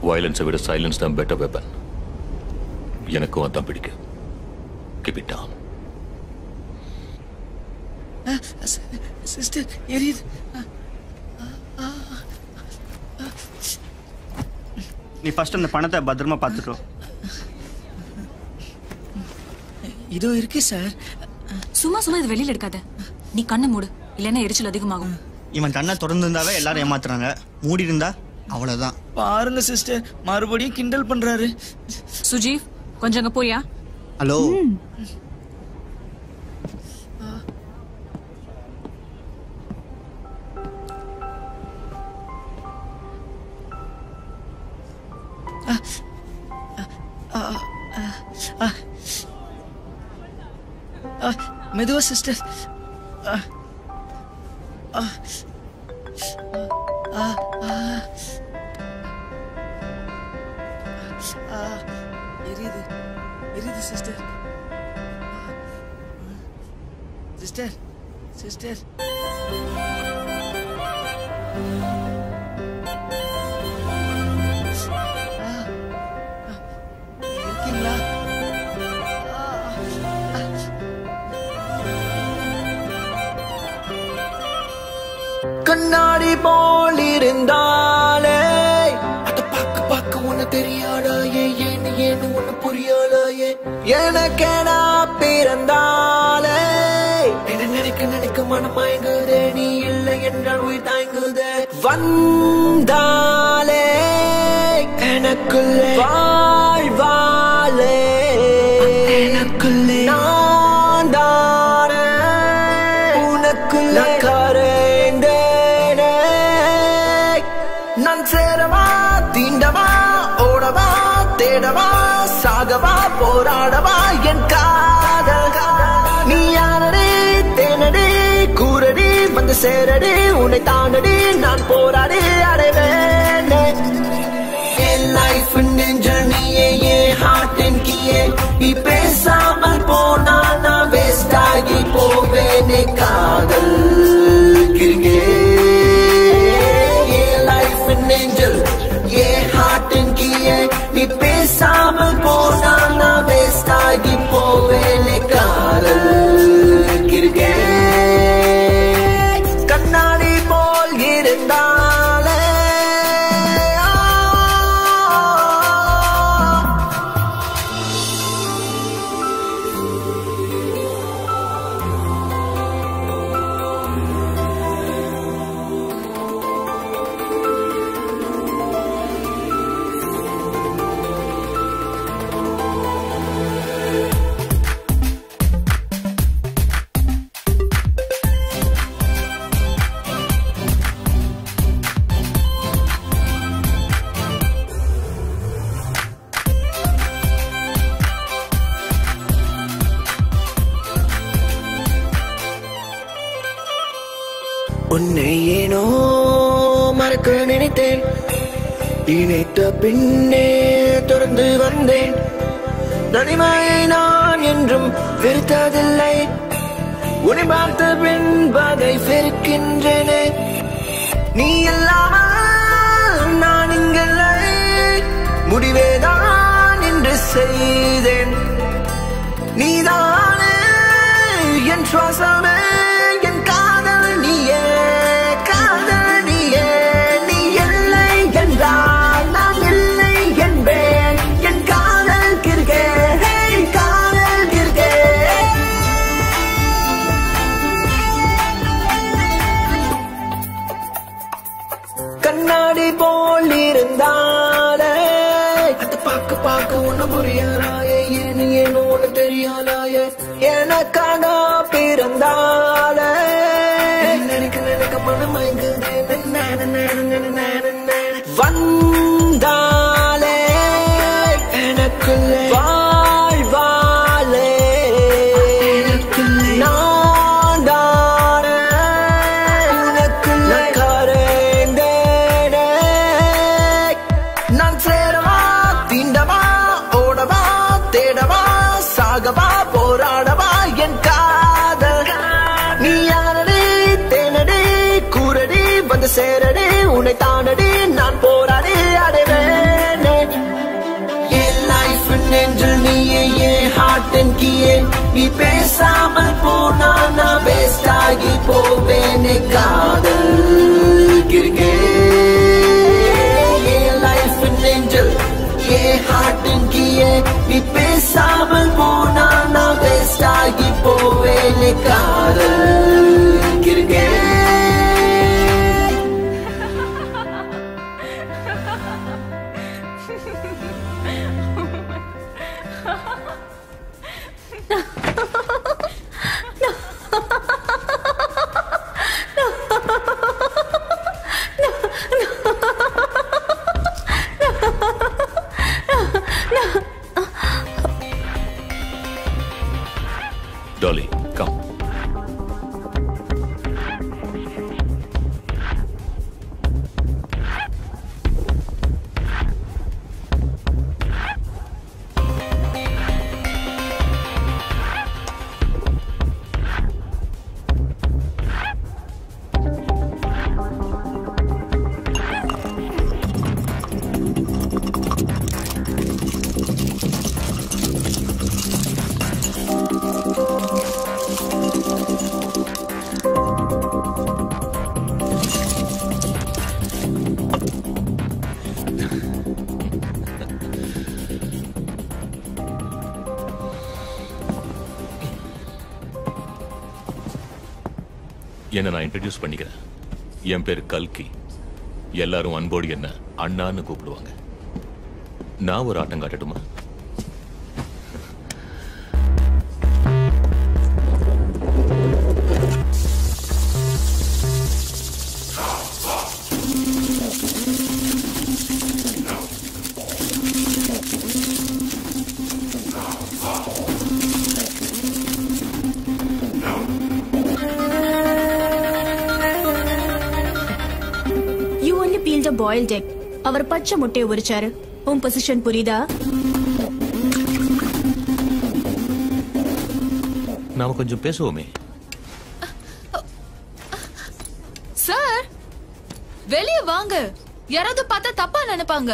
M: வயலன்ஸை விட சைலன்ஸ் தான் பெட்டர் வெப்பன். எனக்கும் அதான் பிடிக்கும். Keep it down.
G: சிஸ்டர் எரியுது.
C: நீ ஃபர்ஸ்ட் அந்த பணத்தை பத்திரமா பார்த்துக்கோ.
G: இதோ இருக்கு சார்.
A: சும்மா சும்மா இது வெளியில எடுக்காத. நீ கண்ணை மூடு, இல்லைன்னா எரிச்சல் அதிகமாகும்.
C: இவன் கண்ணை திறந்து இருந்தாவே எல்லாரும் ஏமாத்துறாங்க, மூடி இருந்தா அவ்வளவுதான்.
G: பாருங்க சிஸ்டர், மறுபடியும் கிண்டல் பண்றாரு.
A: சுஜீவ், கொஞ்சம் அங்க போயா?
C: ஹலோ.
G: மெதுவா சிஸ்டர். எரியுது எரியுது சிஸ்டர். சிஸ்டர் சிஸ்டர் இருக்கீங்களா?
E: கண்ணாடி போல் இருந்தாலே அத பார்க்க பார்க்க உன்ன தெரியாதாயே, ஏன்னு ஏன்னு உன்ன புரியாதாயே. எனக்கெனா பிறந்தாலே என்ன நினைக்க நினைக்க மனம் மயங்குதே, நீ இல்லை என்றால் உயிர் தாங்குதே. வந்தாலே எனக்குள்ளே வாழ்வாலே, எனக்குள்ளே நான் தானே உனக்குள்ளே கரைந்தேனே. நான் சேரவா தீண்டவா ஓடவா தேடவா சாகவா போராடவா என் காதல். நீ யாரடி தேனடி கூரடி வந்து சேரடி, உன்னை தாண்டடி நான் போராடி அடைவேன். என் லைஃப் ஜர்னியே என் ஹார்ட் கீயே, நீ பேசாமல் போனா நான் வேஸ்ட் ஆகி போவேனே காதல் கிருகே. என் லைஃப் ஏஞ்சல் என் ஹார்ட் கீயே, நீ பேசாமல் போனா நான் வேஸ்ட் ஆகி போவேனே காதல் கிருகே. கண்ணாடி போல் இருந்தாலே உன்னை ஏனோ மறக்க நினைத்தேன், நினைத்த பின்னே தொடர்ந்து வந்தேன். தனிமையை நான் என்றும் வெறுத்ததில்லை, உன்னை பார்த்த பின் பகை வெறுக்கின்றேனே. நீ இல்லாமல் நான் இங்கில்லை, முடிவேதான் என்று செய்தேன். நீதானே என் சுவாசமே, என் காதல் நீயே, காதல் நீயே. நீ இல்லை என்றால் நான் இல்லை என்பேன், என் காதல் கிருகே, காதல் கிருகே. கண்ணாடி போ ஒண்ணு புரியலாயே ஏன்னு ஏன்னு ஒண்ணு தெரியலாயே எனக்காக பிறந்தாலே நினைக்க நினைக்க மனமயங்குதே வந்தாலே எனக்குள்ளே வாழ்வாலே நான் தானே உனக்குள்ளே கரைந்தேனே நான் சேரவா தீண்டவா ஓடவா தேடவா சாகவா போராடவா என் காதல் நீ யாரடி தேனடி கூரடி வந்து சேரடி உன்னை தானடி நான் போராடி அடைவேனே என் லைஃப் நெஞ்சில் நீயே என் ஹார்ட் அண்ட் கீயே நீ பேசாமல் போனா நான் வேஸ்ட் ஆகி போவேனே காதல் கிருக்கே என் லைஃப் நெஞ்சில் என் ஹார்ட் அண்ட் கீயே நீ பேசாமல் போனா நான் வேஸ்ட் ஆகி போவேனே காதல் கிருக்கே
M: Dolly, come. என்ன நான் இன்ட்ரடியூஸ் பண்ணிக்கிறேன். என் பேர் கல்கி. எல்லாரும் அன்போடு என்ன அண்ணான்னு கூப்பிடுவாங்க. நான் ஒரு ஆட்டம் காட்டட்டுமா?
Q: Boiled egg. அவர் பச்சை முட்டையை உரிச்சாரு. உன் பொசிஷன் புரியுதா?
M: நாம கொஞ்சம் பேசுவோமே.
N: சார் வெளியே வாங்க. யாராவது பார்த்தா தப்பா நினைப்பாங்க.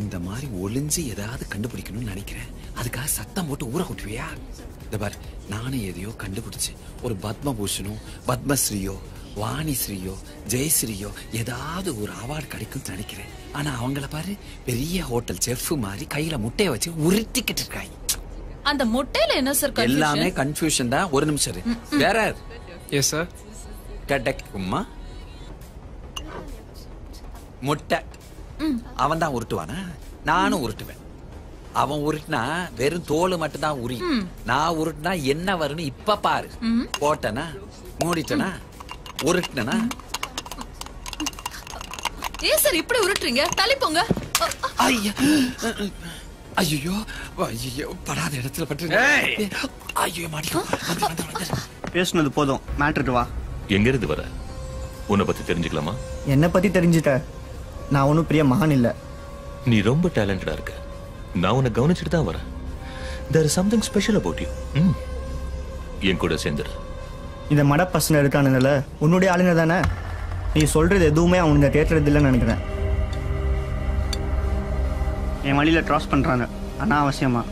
O: இந்த மாதிரி ஒளிஞ்சு ஏதாவது கண்டுபிடிக்கணும்னு நினைக்கிறேன். அதுக்காக சத்தம் போட்டு ஊற கொட்டுவியா? இந்த பாரு, நானே எதையோ கண்டுபிடிச்சு ஒரு பத்மபூஷனோ பத்மஸ்ரீயோ வாணிஸ்ரீயோ ஜெயஸ்ரீயோ ஏதாவது ஒரு அவார்டு கிடைக்கும் நினைக்கிறேன். ஆனா அவங்கள பாரு, பெரிய ஹோட்டல் செஃப் மாதிரி கையில முட்டையை வச்சு உருட்டிக்கிட்டு இருக்காங்க.
N: அந்த முட்டையில என்ன சார் கன்ஃபியூஷன்?
O: எல்லாமே கன்ஃபியூஷன் தான். ஒரு நிமிஷம் வேற.
J: Yes sir.
O: கடக்குமா முட்டை அவன் தான் உருட்டுவானா? நானும் உருட்டுவேன். அவன் உருட்டுனா வெறும் தோல் மட்டும் தான் உரி. நான் உருட்டுனா என்ன வரும்னு இப்ப பாரு. போட்டனா மூடிட்டனா உருட்டுனா.
N: ஏன் சார் இப்படி உருட்டுறீங்க? தள்ளிப்போங்க.
O: ஐயோ ஐயோ, படாத இடத்துல பட்டு. ஐயோ மாட்டிக்கோ.
C: பேசுனது போதும், மேட்ருக்கு வா.
M: எங்க இருந்து வர? உன்னை பத்தி தெரிஞ்சுக்கலாமா?
C: என்னை பத்தி தெரிஞ்சுட்ட? நான் ஒன்னும் பெரிய மகான் இல்ல.
M: நீ ரொம்ப டேலண்டடா இருக்க. நான் உன்னை கவனிச்சுட்டு தான் வரேன். There is something special about you. என் கூட சேர்ந்துரு.
C: இந்த மட பசங்க இருக்கானுங்கள உன்னுடைய ஆளுங்க தானே. நீ சொல்றது எதுவுமே அவனுங்க கேட்கறது இல்லைன்னு நினைக்கிறேன். என் வழியில கிராஸ் பண்றாங்க அனாவசியமா.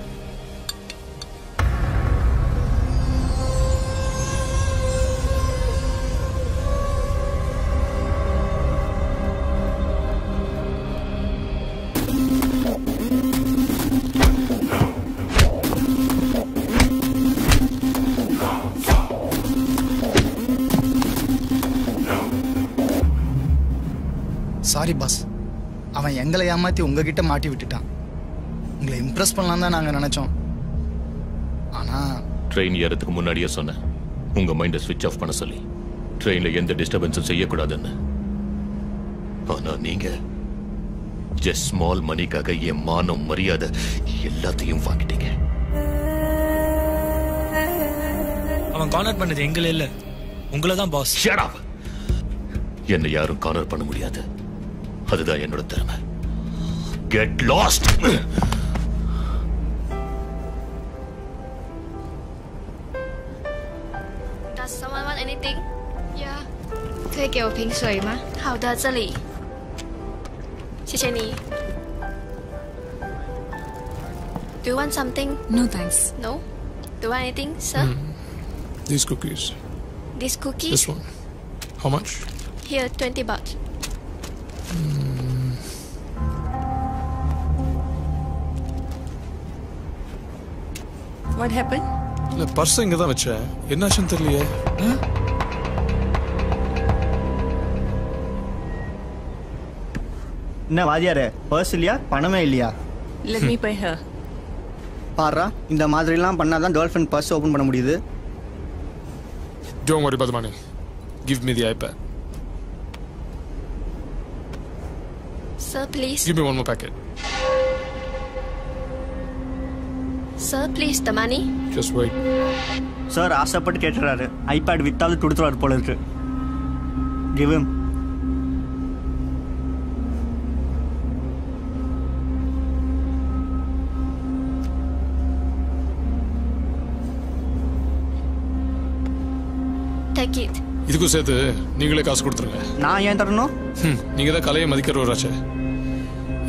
P: சாரி பாஸ், அவன் எங்களை ஏமாத்தி உங்ககிட்ட மாட்டி விட்டுட்டான். உங்களை இம்ப்ரெஸ் பண்ணலாம் தான் நாங்க நினைச்சோம். ஆனா
M: ட்ரெயின் ஏறதுக்கு முன்னாடியே சொன்னேன் உங்க மைண்டை ஸ்விட்ச் ஆஃப் பண்ண சொல்லி, ட்ரெயின்ல எந்த டிஸ்டர்பன்ஸும் செய்யக்கூடாதுன்னு. ஆனா நீங்க ஜஸ்ட் ஸ்மால் மணிக்காக என் மானம் மரியாதை எல்லாத்தையும் வாங்கிட்டீங்க.
J: அவன் கார்னர் பண்ணது எங்களே இல்ல, உங்களை தான் பாஸ்.
M: Shut up. என்னை யாரும் கார்னர் பண்ண முடியாது, அதுதான் என்னோட திறமை. Get lost.
R: Does someone want anything? Yeah. 可以给我瓶水吗？好的，这里。谢谢你。Do you want something?
A: No thanks.
R: No. Do you want anything, sir?
L: These cookies.
R: This cookie?
L: This one. How much?
R: Here, 20 baht.
N: What happened?
L: இல்ல purse இங்க தான் வச்சேன், என்னாச்சுன்னு தெரியலையே.
C: என்ன வாதியாரே, purse இல்லையா, பணமே இல்லையா?
N: Let me pay her.
C: பாரா, இந்த மாதிரிலாம் பண்ணாதான் கேர்ள் ஃப்ரெண்ட் பர்ஸ் ஓபன் பண்ண முடியுது.
L: Don't worry about the money. Give me the iPad.
R: Sir, please.
L: Give me one more packet.
R: Sir, please, the money.
L: Just wait.
C: Sir ஆசைப்பட்டு கேட்டுறாரு, iPad வித்தாவது கொடுத்துருவாரு போல இருக்கு. Give him.
R: Take it.
L: இதுக்கும் சேர்த்து நீங்களே காசு கொடுத்துருங்க.
C: நான் ஏன் தரணும்?
L: நீங்க தான் கலையை மதிக்கிறவராச்சே,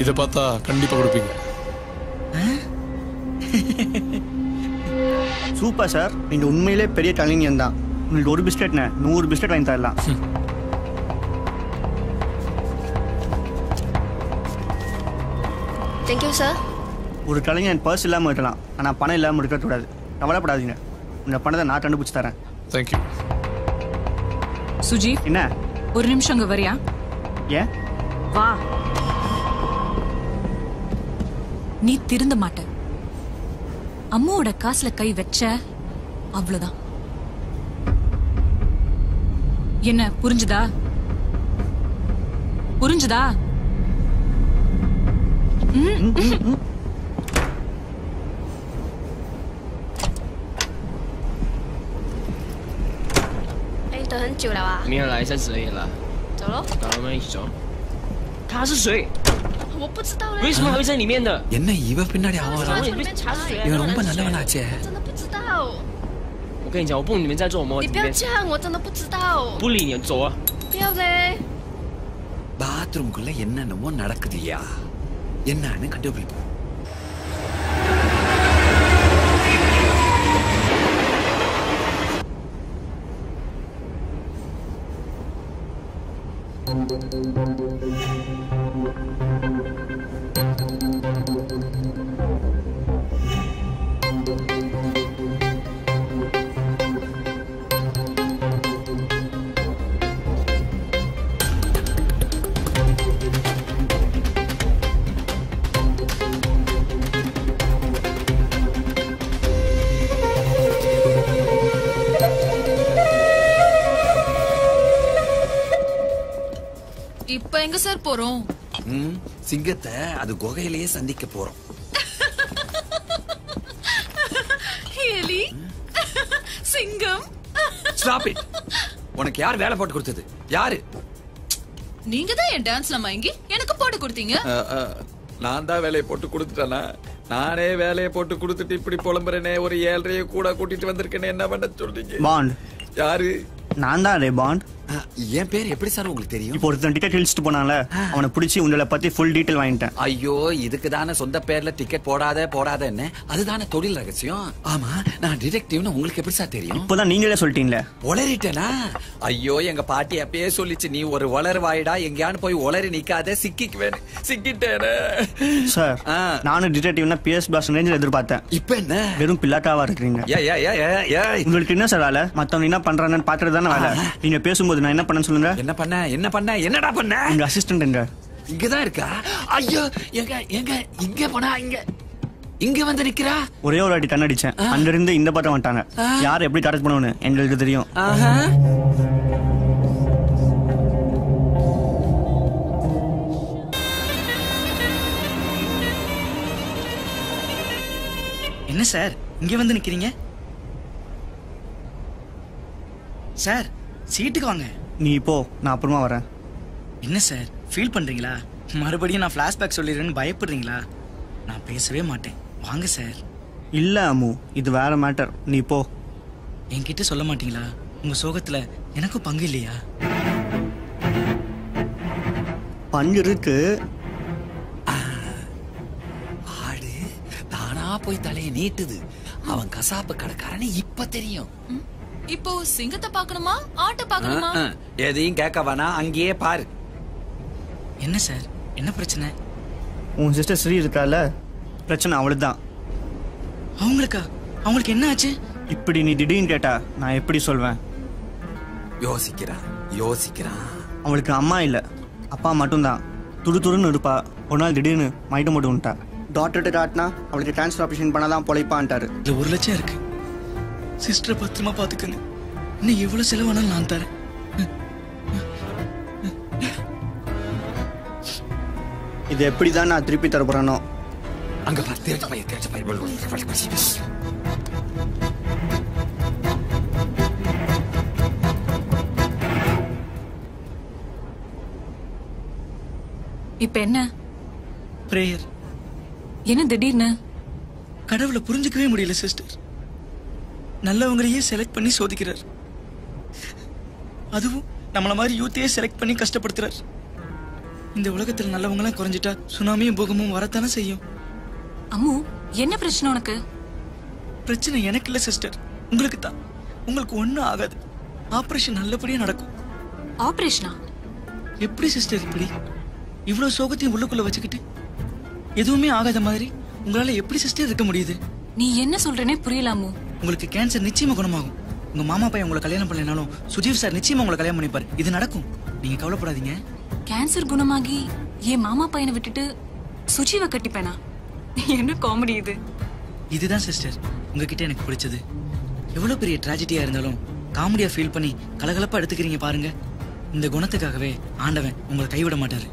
L: இதை பார்த்தா கண்டிப்பா கொடுப்பீங்க.
C: சூப்பர் சார், நீங்க உண்மையிலே பெரிய கலைஞன் தான். உங்களுக்கு ஒரு பிஸ்கெட்னு 100 பிஸ்கெட் வாங்கி தரலாம்.
R: Thank you, sir.
C: ஒரு கலைஞன் பர்ஸ் இல்லாமல் இருக்கலாம், ஆனால் பணம் இல்லாமல் இருக்கக்கூடாது. கவலைப்படாதீங்க, இந்த பணத்தை நான் கண்டுபிடிச்சு தரேன்.
L: தேங்க்யூ.
A: சுஜி,
C: என்ன?
A: ஒரு நிமிஷம் அங்க வரியா?
C: ஏன்?
A: வா. நீ திருந்த மாட்ட. அம்மாவோட காசுல கை வச்ச அவ்வளவுதான். என்ன புரிஞ்சுதா? புரிஞ்சுதா?
R: 哎，等很久了啊。
K: 没有来3次而已啦。
R: 走喽。
K: 好，我们一起走。他是谁？
R: 我不知道嘞。
K: 为什么还会在里面的？என்ன
G: இவ பின்னாடி அவன்
R: 从里面查水啊。
G: இவன் ரொம்ப நல்லவனாச்சே。
R: 真的不知道。
K: 我跟你讲，我不你们在做什么。
R: 你不要这样，我真的不知道。
K: 不理你，走啊。
R: 不要嘞。
G: பாத்ரூம்குள்ள என்னென்னமோ நடக்குதுயா, என்னன்னு கண்டுபிடிப்போம்.
N: இப்ப எங்க சார் போறோம்?
G: சிங்கத்தை அது குகையிலேயே சந்திக்க போறோம்.
N: எலி, சிங்கம்.
G: Stop it. உனக்கு யார் வேலை போட்டு கொடுத்தது? யாரு?
N: நீங்க தான் என் டான்ஸ்ல மயங்கி எனக்கு போட்டு கொடுத்தீங்க.
O: நான் தான் வேலையை போட்டு கொடுத்துட்டேனா? நானே வேலையை போட்டு கொடுத்துட்டு இப்படி புலம்புறேனே, ஒரு 7:30 கூட கூட்டிட்டு வந்திருக்கேனே, என்ன பண்ண சொல்றீங்க?
C: பாண்ட்.
O: யாரு?
C: நான் தான் ரே பாண்ட்.
G: என் பேர் எப்படி சார் உங்களுக்கு தெரியும்?
C: இப்போ ஒருத்தன் டிக்கெட் இழிச்சிட்டு போனால, அவனை பிடிச்சி உங்களை பத்தி ஃபுல் டீடைல் வாங்கிட்டேன்.
O: ஐயோ, இதுக்கு தானே சொந்த பேர்ல டிக்கெட் போடாதன்னு அதுதானே தொழில் ரகசியம்.
G: ஆமா, நான் டிடெக்டிவ்னு உங்களுக்கு எப்படி சார் தெரியும்?
C: இப்போதான் நீங்களே சொல்லிட்டீங்களே.
O: உளறிட்டேனா? ஐயோ, எங்க பாட்டி அப்பயே சொல்லிச்சு, நீ ஒரு உளறு வாயிடா, எங்கேயானு போய் உளறி நிக்காத, சிக்கிக்குவேன். சிக்கிட்டேனே
C: சார். நானும் டிடெக்டிவ்னா பிஎஸ் பாஸ் ரேஞ்சில் எதிர்பார்த்தேன்.
O: இப்ப என்ன
C: வெறும் பில்லாட்டாவா இருக்கீங்க. உங்களுக்கு என்ன சார் வேலை? மத்தவங்க என்ன பண்றாங்கன்னு பாத்துட்டு தானே வேலை. நீங்க பேசும்போது நான் என்ன பண்ண சொல்லுங்க.
O: என்ன பண்ண? என்னடா பண்ண?
C: உங்க அசிஸ்டன்ட் எங்க?
O: இங்கதான் இருக்கா? ஐயோ எங்க எங்க இங்க போனா இங்க வந்து நிக்கிறா.
C: ஒரே ஒரு வாட்டி கண் அடிச்சேன், அங்க இருந்து இந்த பக்கம் வந்துட்டாங்க. யார் எப்படி டார்கெட் பண்ணுவோன்னு எங்களுக்கு தெரியும்.
G: என்ன சார் இங்க வந்து நிக்கிறீங்க? சார் சீட்டுக்கு வாங்க.
C: நீ போ, நான் அப்புறமா வரேன்.
G: என்ன சார் ஃபீல் பண்றீங்களா? மறுபடியும் நான் ஃபிளாஷ்பேக் சொல்லிடுறேன்னு பயப்படுறீங்களா? நான் பேசவே மாட்டேன், வாங்க சார்.
C: இல்ல அம்மு, இது வேற மேட்டர். நீ போ.
G: என்கிட்ட சொல்ல மாட்டீங்களா? உங்க சோகத்துல எனக்கும் பங்கு இல்லையா?
C: பங்கு இருக்கு.
O: ஆடு தானா போய் தலையை நீட்டுது. அவன் கசாப்பு கடைக்காரன்னு இப்ப தெரியும்.
A: இப்போ சிங்கத்தை பார்க்கணுமா ஆட்டை பார்க்கணுமா?
O: எதையும் கேட்க வேணா, அங்கேயே பாரு.
G: என்ன சார், என்ன பிரச்சனை?
C: உன் சிஸ்டர் ஸ்ரீ இருக்கால, பிரச்சனை அவளுதான்.
G: அவங்களுக்கா? அவங்களுக்கு என்ன ஆச்சு?
C: இப்படி நீ திடீர்னு கேட்டா நான் எப்படி சொல்வேன்?
O: யோசிக்கிறான்.
C: அவளுக்கு அம்மா இல்ல, அப்பா மட்டும்தான். துருன்னு இருப்பா. ஒரு நாள் திடீர்னு மைட்டு மட்டும் வந்துட்டா. டாக்டர்கிட்ட காட்டினா அவளுக்கு டிரான்ஸ்ஃபர் ஆப்ரேஷன் பண்ணாதான் பொழைப்பான்ட்டாரு.
G: இதுல 1 லட்சம் இருக்கு. சிஸ்டரை பத்திரமா பாத்துக்கங்க. இன்னும் எவ்வளவு செலவானாலும் நான் தரேன்.
C: இது எப்படிதான் நான் திருப்பி தர போறேனோ.
O: அங்க பாரு.
A: இப்ப என்ன?
G: பிரேயர்.
A: என்ன திடீர்னு?
G: கடவுளை புரிஞ்சுக்கவே முடியல சிஸ்டர். நல்லவங்களையே செலக்ட் பண்ணி சோதிக்கிறார். அதுவும் நம்மள மாதிரி யூத்தையே செலக்ட் பண்ணி கஷ்டப்படுத்துறார். இந்த உலகத்துல நல்லவங்களாம் குறைஞ்சிட்டா சுனாமியும் பூகமும் வரத்தானே செய்யும்.
A: அம்மு, என்ன பிரச்சனை உனக்கு?
G: பிரச்சனை எனக்கு இல்ல சிஸ்டர், உங்களுக்கு தான். உங்களுக்கு ஒண்ணும் ஆகாது. ஆபரேஷன் நல்லபடியா நடக்கும்.
A: ஆபரேஷனா?
G: எப்படி சிஸ்டர் இப்படி இவ்வளவு சோகத்தையும் உள்ளுக்குள்ள வச்சுக்கிட்டு எதுவுமே ஆகாத மாதிரி உங்களால எப்படி சிஸ்டர் இருக்க முடியுது?
A: நீ என்ன சொல்றேனே புரியல அம்மு.
G: உங்களுக்கு கேன்சர் நிச்சயமா குணமாகும். உங்க மாமா பையன் உங்களை கல்யாணம் பண்ணலனாலும் சுஜீவ் சார் நிச்சயமா உங்களை கல்யாணம் பண்ணிப்பாரு. இது நடக்கும், நீங்க கவலைப்படாதீங்க.
A: கேன்சர் குணமாகி என் மாமா பையனை விட்டுட்டு சுஜீவை கட்டிப்பேனா? என்ன காமெடி இது?
G: இதுதான் சிஸ்டர் உங்ககிட்ட எனக்கு பிடிச்சது. எவ்வளவு பெரிய டிராஜடியா இருந்தாலும் காமெடியா ஃபீல் பண்ணி கலகலப்பா எடுத்துக்கிறீங்க பாருங்க. இந்த குணத்துக்காகவே ஆண்டவன் உங்களை கைவிட மாட்டாரு.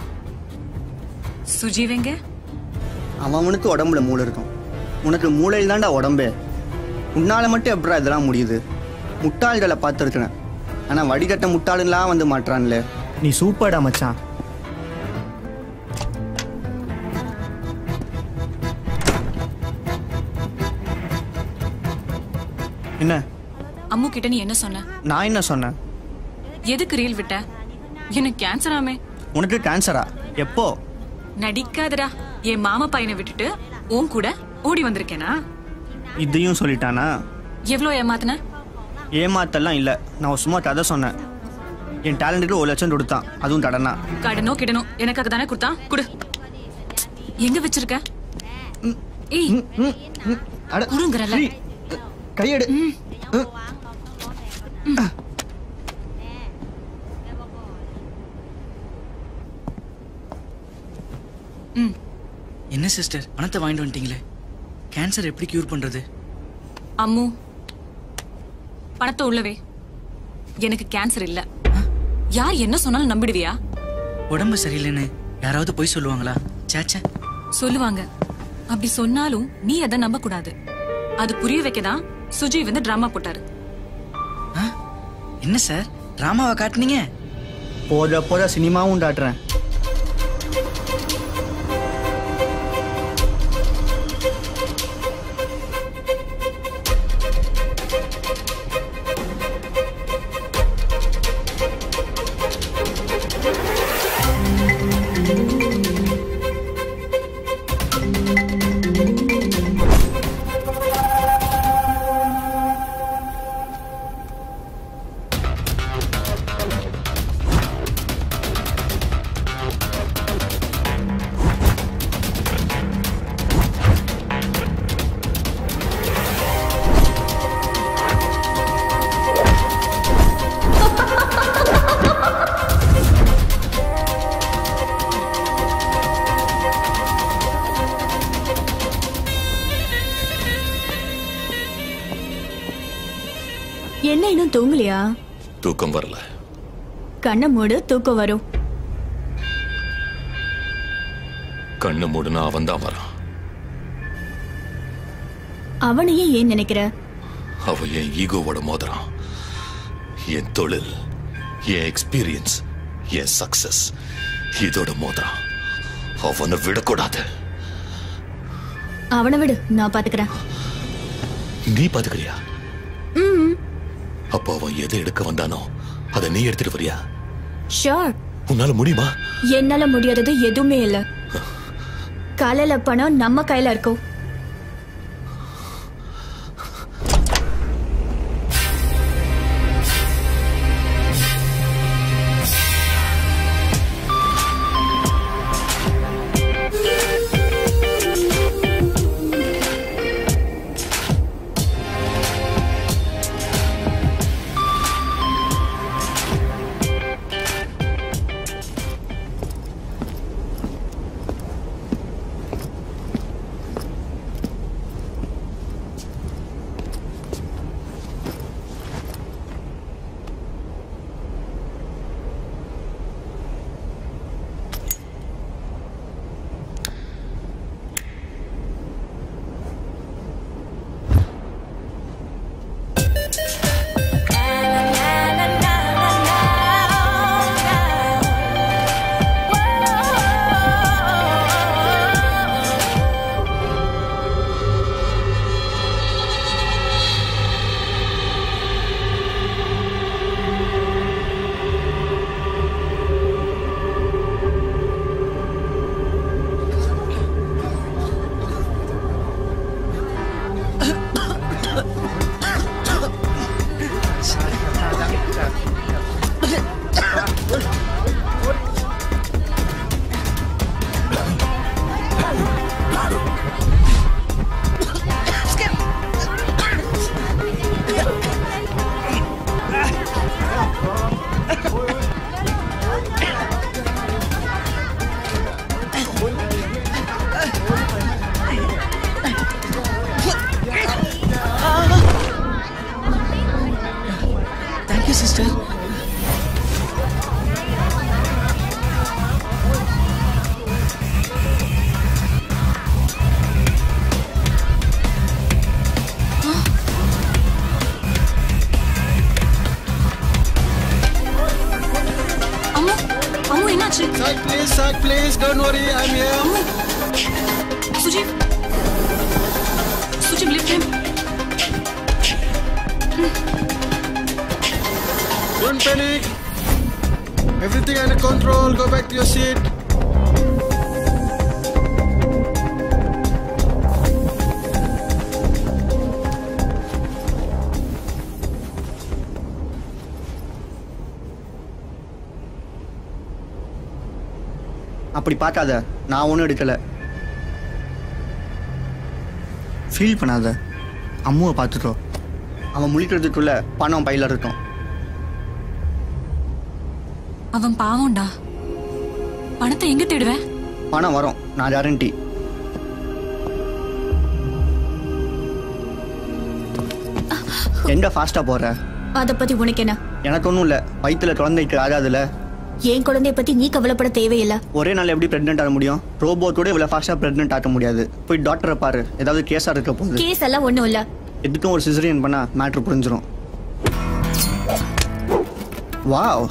A: சுஜீவ் எங்க?
C: அவனுக்கு உடம்புல மூளை இருக்கும், உனக்கு மூளையில் தான்டா உடம்பே. உன்னால மட்டும் எப்படா இதெல்லாம் முடியுது? முட்டாள்களை பார்த்துருக்கிறேன், ஆனா வடிகட்ட முட்டாளுலாம் வந்து மாட்டான்ல. நீ சூப்பர்டா மச்சான். என்ன
A: அம்மு கிட்ட நீ என்ன சொன்ன?
C: நான் என்ன சொன்னேன்?
A: எதுக்கு ரீல் விட்ட? எனக்கு கேன்சராமே.
C: உனக்கு கேன்சரா? எப்போ?
A: நடிக்காதடா. என் மாமா பையனை விட்டுட்டு உன் கூட ஓடி வந்திருக்கேனா?
C: இதையும் சொல்லிட்டானா?
A: எவ்வளவு ஏமாத்தின?
C: ஏமாத்தெல்லாம் இல்ல, நான் சும்மா கதை சொன்னேன். என் டேலண்ட்டுக்கு 1 லட்சம் கொடுத்தான், அதுவும் கடனா.
A: கடனோ கிடனோ எனக்காக தானே கொடுத்தான். குடு. எங்க வச்சிருக்க? ஏய் குடுங்கறல.
C: கையெடு.
G: என்ன சிஸ்டர் பணத்தை வாங்கிட்டு வந்துட்டீங்களே, கேன்சர் எப்படி கியூர் பண்றது?
A: அம்மு, பணத்தை உள்ளவே. எனக்கு கேன்சர் இல்ல. யார் என்ன சொன்னாலும் நம்பிடுவியா?
G: உடம்பு சரியில்லைன்னு யாராவது போய் சொல்லுவாங்களா? சேச்சா,
A: சொல்லுவாங்க. அப்படி சொன்னாலும் நீ அதை நம்ப கூடாது. அது புரிய வைக்கதான் சுஜி வந்து டிராமா போட்டாரு.
G: என்ன சார் டிராமாவை காட்டுனீங்க?
C: போத சினிமாவும் காட்டுறேன்.
Q: என்ன இன்னும் தூங்கலையா?
M: தூக்கம் வரல.
Q: கண்ணை மூடு, தூக்கம் வரும்.
M: கண்ணு மூடுனா அவன் தான் வரான்.
Q: அவனையே ஏன் நினைக்கிற?
M: அவன் என் ஈகோவோட மோதுறான். என் தொழில், என் எக்ஸ்பீரியன்ஸ், என் சக்சஸ் இதோட மோதுறான். அவனை விடக்கூடாது.
Q: அவனை விடு, நான் பாத்துக்கிறேன்.
M: நீ பாத்துக்கிறியா? அப்போ அவன் எதை எடுக்க வந்தானோ அதை நீ எடுத்துட்டு வரியா?
Q: ஷூர்.
M: உன்னால முடியுமா?
Q: என்னால முடியாதது எதுவுமே இல்ல. காலையில பணம் நம்ம கையில இருக்கும்.
J: Sir, please, don't worry, I'm here.
A: Sujeev, lift him.
J: Don't panic. Everything under control. Go back to your seat.
C: அப்படி பார்க்காத, நான் ஒன்றும் எடுக்கலை. ஃபீல் பண்ணாத, அம்முவை பார்த்துட்டோம். அவன் முழிக்கிறதுக்குள்ள பணம் பையில இருக்கும்.
A: அவன் பாவம்டா. பணத்தை எங்க தேடுவேன்?
C: பணம் வரும், நான் கேரண்டி. எங்க ஃபாஸ்டா போற?
Q: அத பத்தி உனக்கு என்ன?
C: எனக்கு ஒன்றும் இல்லை, வயிற்றுல குழந்தைக்கு ஆகாதுல்ல.
Q: என் குழந்தைய பத்தி நீ கவலைப்பட தேவையில்லை.
C: ஒரே நாள் எப்படி பிரெக்னென்ட் ஆக முடியும்? ரோபோட்டோட இவ்வளவு ஃபாஸ்டா பிரெக்னென்ட் ஆக முடியாது. போய் டாக்டரை பாரு, ஏதாவது கேஸா இருக்க போகுது.
Q: கேஸ் எல்லாம் ஒண்ணும் இல்ல.
C: எதுக்கும் ஒரு சிசரியன் பண்ணா மேட்ரு புரிஞ்சிடும். Wow,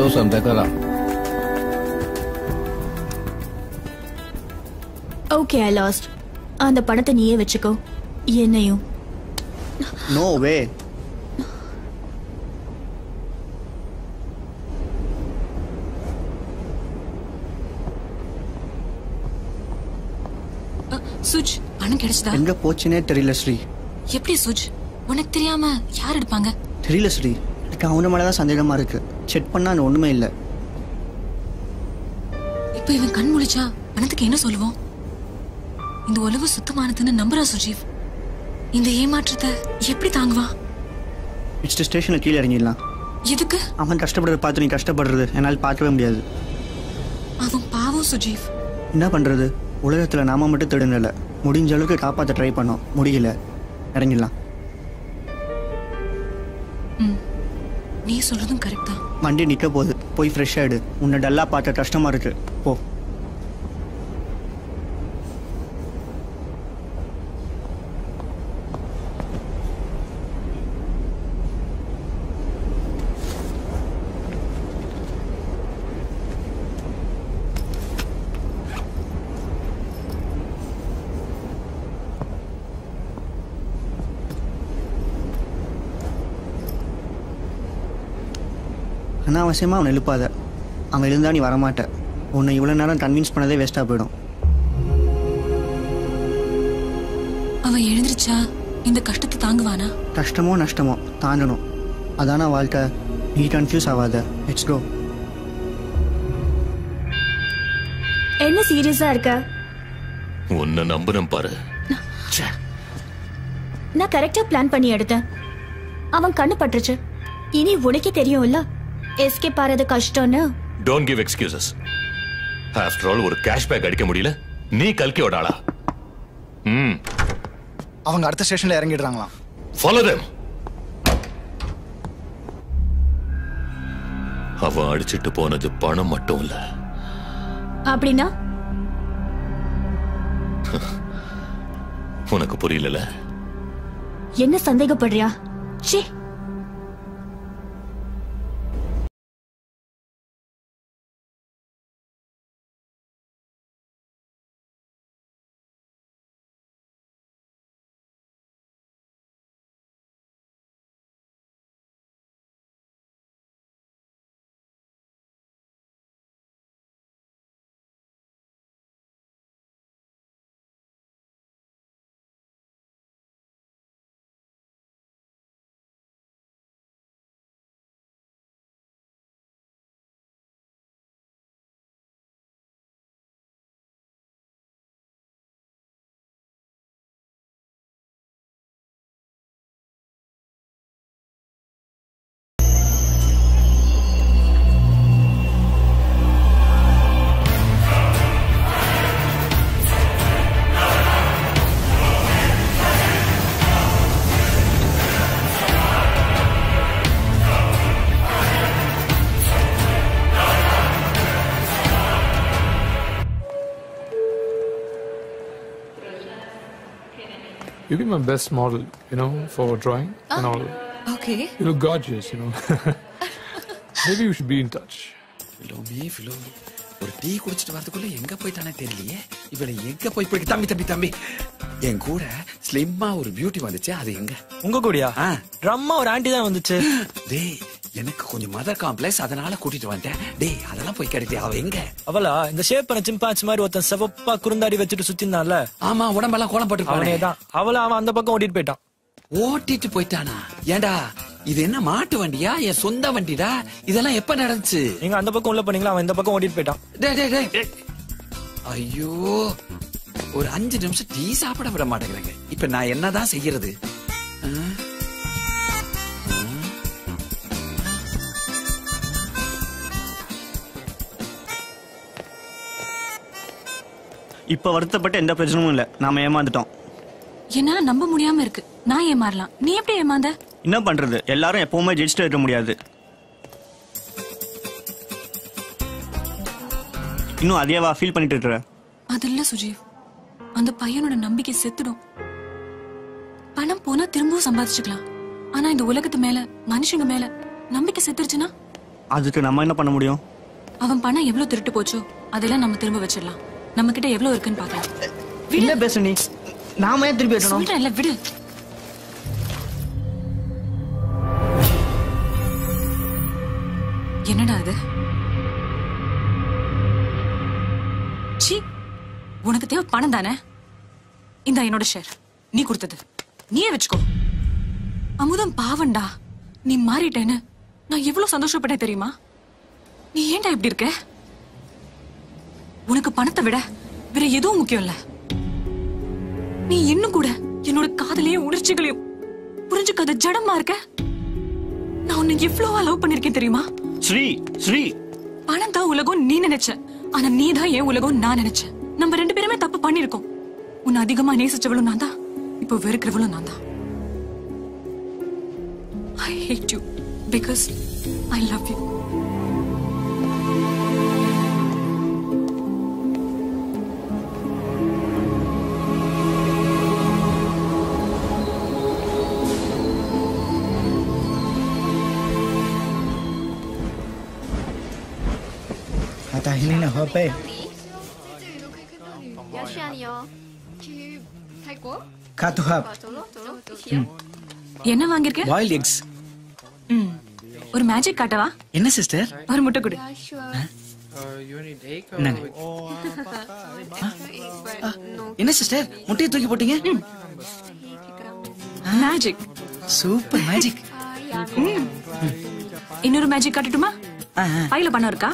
S: Susan, teka lang.
Q: Okay I last. அந்த பணத்தை நீயே வச்சுக்கோ, என்னையும்.
C: நோ வே.
A: சுஜ், பணம் கிடைச்சதா?
C: எங்க போச்சுனே தெரியல ஸ்ரீ.
A: எப்படி சுஜ்? உனக்கு தெரியாம யார் எடுப்பாங்க?
C: தெரியல ஸ்ரீ, எனக்கு அவன மேலதான் சந்தேகமா இருக்கு. செக் பண்ணா அது ஒண்ணுமே இல்ல.
A: இப்ப இவன் கண் முழிச்சா பணத்துக்கு என்ன சொல்லுவோம்? இந்த உலகம் சுத்தமானதுன்னு நம்புறா சுஜீவ். இந்த ஏமாற்றத்தை எப்படி தாங்குவான்?
C: நெக்ஸ்ட் ஸ்டேஷன்ல கீழே இறங்கிடலாம்.
A: எதுக்கு?
C: அவன் கஷ்டப்படுறத பார்த்து நீ கஷ்டப்படுறது என்னால் பார்க்கவே முடியாது.
A: அவன் பாவம் சுஜீவ்.
C: என்ன பண்றது, உலகத்துல நாம மட்டும் திருடல. முடிஞ்ச அளவுக்கு காப்பாற்ற ட்ரை பண்ணோம், முடியல. இறங்கிடலாம்.
A: நீ சொல்றதும் கரெக்ட் தான்.
C: வண்டி நிக்க போகுது, போய் ஃப்ரெஷ் ஆயிடு. உன்னை டல்லா பார்க்க கஷ்டமா இருக்கு, போ. அனாவசியமாக அவனை எழுப்பாத. அவன் எழுந்தா நீ வரமாட்ட. உன்னை இவ்வளோ நேரம் கன்வின்ஸ் பண்ணதே வேஸ்ட்டாக போயிடும்.
A: அவன் எழுந்திருச்சா இந்த கஷ்டத்தை தாங்குவானா?
C: கஷ்டமோ நஷ்டமோ தாண்டணும், அதான வாழ்க்கை. நீ கன்ஃபியூஸ் ஆகாத. Let's go.
Q: என்ன சீரியஸா இருக்க?
M: உன்னை நம்புறேன் பாரு.
Q: நான் கரெக்டா பிளான் பண்ணி எடுத்தேன். அவன் கண்ணு பட்டுருச்சு. இனி உனக்கே தெரியும்ல எஸ்கேப் ஆறது கஷ்டம்னு.
M: Don't give excuses. After all ஒரு கேஷ்பேக் அடிக்க முடியல, நீ கல்கியோட ஆளா?
P: அவங்க அடுத்த ஸ்டேஷன்ல இறங்கிடுறாங்களாம்.
M: Follow them. அவன் அடிச்சிட்டு போனது பணம் மட்டும் இல்ல.
Q: அப்படின்னா
M: உனக்கு புரியல?
Q: என்ன சந்தேகப்படுறியா? சே,
L: You'll be my best model, you know, for drawing and all.
A: Okay.
L: You look gorgeous, you know. Maybe we should be in touch.
O: Philomi. ஒரு டீ குடிச்சிட்டு வரதுக்குள்ள எங்க போயிட்டானே தெரியலையே. இவளை எங்க போய் தம்பி என் கூட ஸ்லிம்மா ஒரு பியூட்டி வந்துச்சு, அது எங்க?
G: உங்க கூடயா? ட்ரம்மா ஒரு ஆண்டி தான் வந்துச்சு.
O: டேய், எனக்கு கொஞ்சம் மதர் காம்ப்ளெக்ஸ், அதனால கூட்டிட்டு வந்தேன். டேய், அதெல்லாம் போய் கிடைக்கல. அவ எங்க?
G: அவளா இந்த ஷேப் பண்ண சிம்பான்சி மாதிரி ஒருத்தன் செவப்பா குறுந்தாடி வச்சுட்டு சுத்தினால.
O: ஆமா, உடம்பெல்லாம் கோலம் போட்டு
G: அவனே தான். அவன் அந்த பக்கம் ஓட்டிட்டு போயிட்டான்.
O: ஓட்டிட்டு போயிட்டானா? ஏண்டா, இது என்ன மாட்டு வண்டியா? என் சொந்த வண்டிடா. இதெல்லாம் எப்ப நடந்துச்சு?
G: நீங்க அந்த பக்கம் உள்ள போனீங்களா, அவன் இந்த பக்கம் ஓட்டிட்டு போயிட்டான்.
O: டேய். ஐயோ, ஒரு 5 நிமிஷம் டீ சாப்பிட விட மாட்டேங்கிறாங்க. இப்ப நான் என்னதான் செய்யறது?
C: இப்ப வருத்தப்பட்ட எந்த பிரச்சனையும் இல்ல, நாம ஏமாந்துட்டோம்.
A: என்னால நம்ப முடியாம இருக்கு. நான் ஏமாறலாம், நீ எப்படி ஏமாந்த?
C: என்ன பண்றது, எல்லாரும் எப்பவுமே ஜெயிச்சுட்டு இருக்க முடியாது. இன்னும் அதேவா ஃபீல் பண்ணிட்டு இருக்க?
A: அது இல்ல சுஜீவ், அந்த பையனோட நம்பிக்கை செத்துடும். பணம் போனா திரும்பவும் சம்பாதிச்சுக்கலாம். ஆனா இந்த உலகத்து மேல, மனுஷங்க மேல நம்பிக்கை செத்துருச்சுன்னா?
C: அதுக்கு நம்ம என்ன பண்ண முடியும்?
A: அவன் பணம் எவ்வளவு திருட்டு போச்சோ அதெல்லாம் நம்ம திரும்ப வச்சிடலாம். நம்ம கிட்ட எவ்வளவு இருக்குன்னு பார்க்கலாம்.
C: என்ன பேச நீ? நாம ஏன் திருப்பி வைக்கணும்?
A: சொல்றேன்ல, விடு. என்னடா அது? சீ, உனக்கு தேவை பணம் தானே? இந்த என்னோட ஷேர், நீ கொடுத்தது நீயே வச்சுக்கோ. அமுதம் பாவண்டா, நீ மாறிட்டேன்னு நான் எவ்வளவு சந்தோஷப்பட்டேன் தெரியுமா? நீ ஏன்டா இப்படி இருக்க? உனக்கு பணத்தை விட வேற எதுவும் முக்கியம் இல்ல. நீ இன்னும் கூட என்னோட காதலையும் உணர்ச்சிகளையும் புரிஞ்சுக்காத ஜடமா இருக்க. நான் உன்னை எவ்வளவா லவ் பண்ணிருக்கேன் தெரியுமா?
K: ஸ்ரீ ஸ்ரீ,
A: பணம் தான் உலகம் நீ நினைச்ச, ஆனா நீ தான் என் உலகம் நான் நினைச்சேன். நம்ம 2 பேருமே தப்பு பண்ணிருக்கோம். உன்னை அதிகமா நேசிச்சவளும் நான் தான், இப்போ வெறுக்கிறவளும் நான் தான். I hate you because I love you.
P: Ata hini na hope.
R: 要去哪里哦？去泰国。
P: Katu hap.
R: 走喽走喽，一起哦。
A: என்ன வாங்கிருக்க?
G: Boiled eggs.
A: ஒரு மேஜிக் காட்டவா?
G: என்ன சிஸ்டர்?
A: ஒரு முட்டை கொடு.
G: என்ன சிஸ்டர் முட்டையை தூக்கி போட்டீங்க?
A: மேஜிக்.
G: Super magic.
A: இன்னொரு மேஜிக் காட்டட்டுமா? பையில பணம் இருக்கா?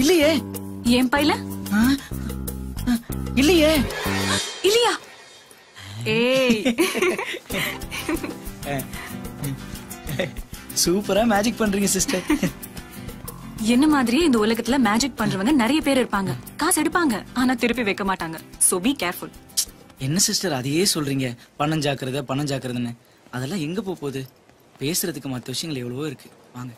G: இல்லையே.
A: ஏன் பையில?
G: இல்லையே.
A: இல்லையா? ஏய்,
G: சூப்பரா மேஜிக் பண்றீங்க சிஸ்டர்.
A: என்ன மாதிரியே இந்த உலகத்துல மேஜிக் பண்றவங்க நிறைய பேர் இருப்பாங்க. காசு எடுப்பாங்க, ஆனா திருப்பி வைக்க மாட்டாங்க. So be careful.
G: என்ன சிஸ்டர் அதையே சொல்றீங்க? பணம் ஜாக்கிரதை பணம் ஜாக்கிரதைன்னு. அதெல்லாம் எங்க போகுது? பேசுறதுக்கு மற்ற விஷயங்கள் எவ்வளவோ இருக்கு. வாங்க.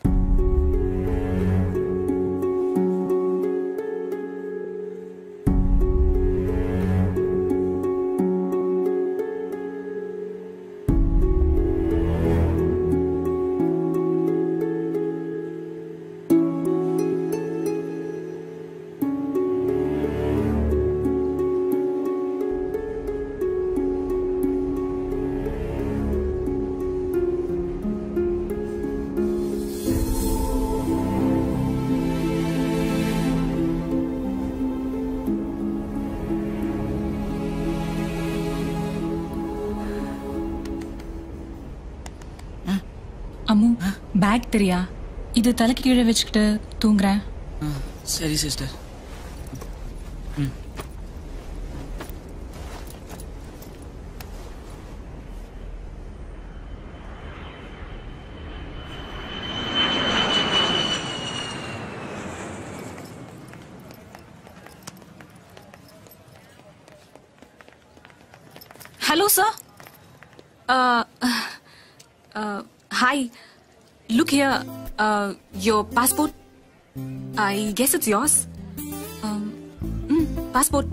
A: அம்மு, பேக் தெரியா? இது தலைக்கு கீழே வச்சுக்கிட்டு தூங்குறேன்.
G: சரி sister.
A: Hello, sir. Hi. Look here. Your passport. I guess it's yours. Passport.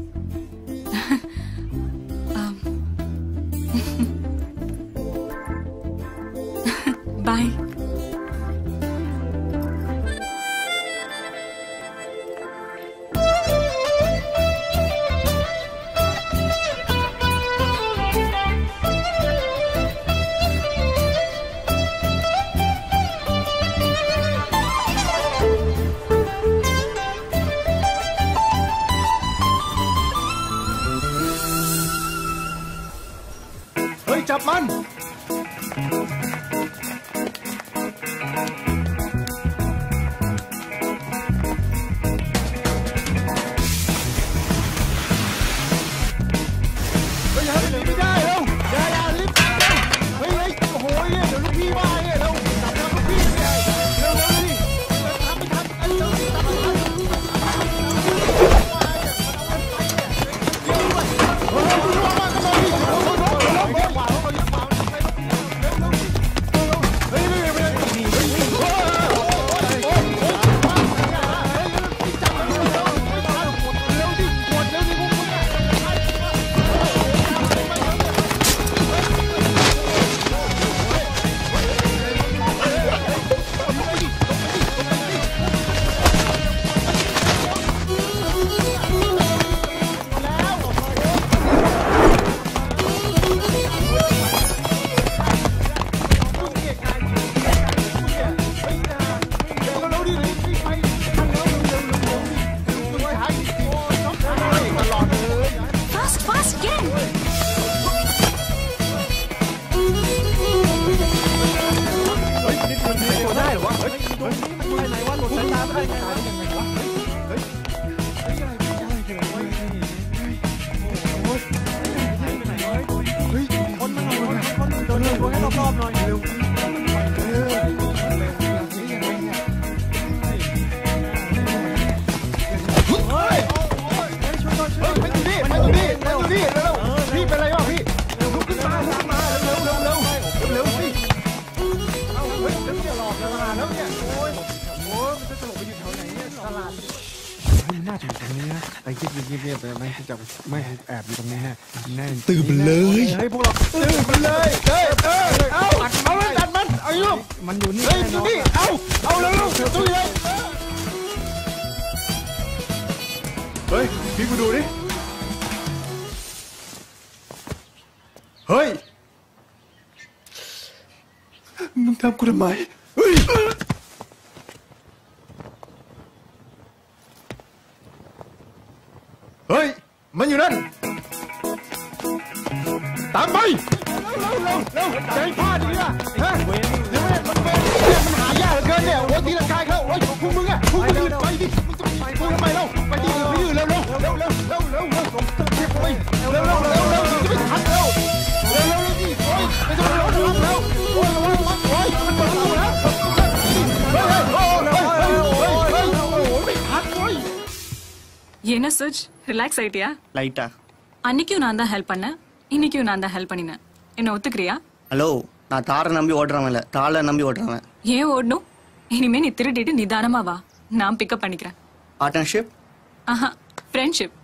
A: Bye.
F: Hey, จับมัน เฮ้ยหนีไม่ได้เร็วอย่ารีบตามเฮ้ยโอ้โหเนี่ยเดี๋ยวลูกพี่ว่าเนี่ยเร็วจับแล้วลูกพี่เนี่ยเร็วนี่ทำเร็วนี่ตามมาเฮ้ย พี่เร็วพี่เป็นไรวะพี่ลุกขึ้นมาเร็วพี่เอาเฮ้ยแล้วเนี่ยหลอกกันมาแล้วเนี่ยโอ้ยมันจะตลกไปอยู่แถวไหนเนี่ยตลาดมันน่าจะอยู่ตรงนี้นะไปคิดเงียบๆไปไม่ให้จับไม่ให้แอบอยู่ตรงนี้แน่ตื่นเลยเฮ้ยพวกเราตื่นเลยเอาเลยตัดมันเอาอยู่มันอยู่นี่อยู่นี่เอาเร็วตุ้ยเลยเฮ้ยพี่กูดูดิเฮ้ยมึงทำกูทำไมเฮ้ยเฮ้ยมันอยู่นั่นตามไปเร็วใจพลาดอย่างนี้ล่ะฮะเดี๋ยวมันหายากเหลือเกินเนี่ยโอ้ยตีลังกายเขาโอ้ยพวกมึงอ่ะพวกมึงไปดิมึงต้องไปกูทำไมเล่าไปดิไปยืนเร็วจะไม่ทันเร็วจะดิโอ้ยไม่ต้องร้องแล้วโอ้ยมันเปิดประตูแล้วไม่ทันโอ้ย
A: என்ன சுஜ் relax ஆயிட்டியா
C: லைட்டா
A: அன்னைக்கும் நான் தான் ஹெல்ப் பண்ணேன் இன்னைக்கும் நான் தான் ஹெல்ப் பண்ணினேன் என்ன ஒத்துக்கிறியா
C: ஹலோ நான் தாரை நம்பி ஓடுறவன் இல்லை தாளை நம்பி ஓடுறவன்
A: ஏன் ஓடணும் இனிமே நீ திருடிட்டு நிதானமா வா நான் பிக்கப் பண்ணிக்கிறேன்
C: பார்ட்னர்ஷிப்
A: ஆஹா ஃப்ரெண்ட்ஷிப்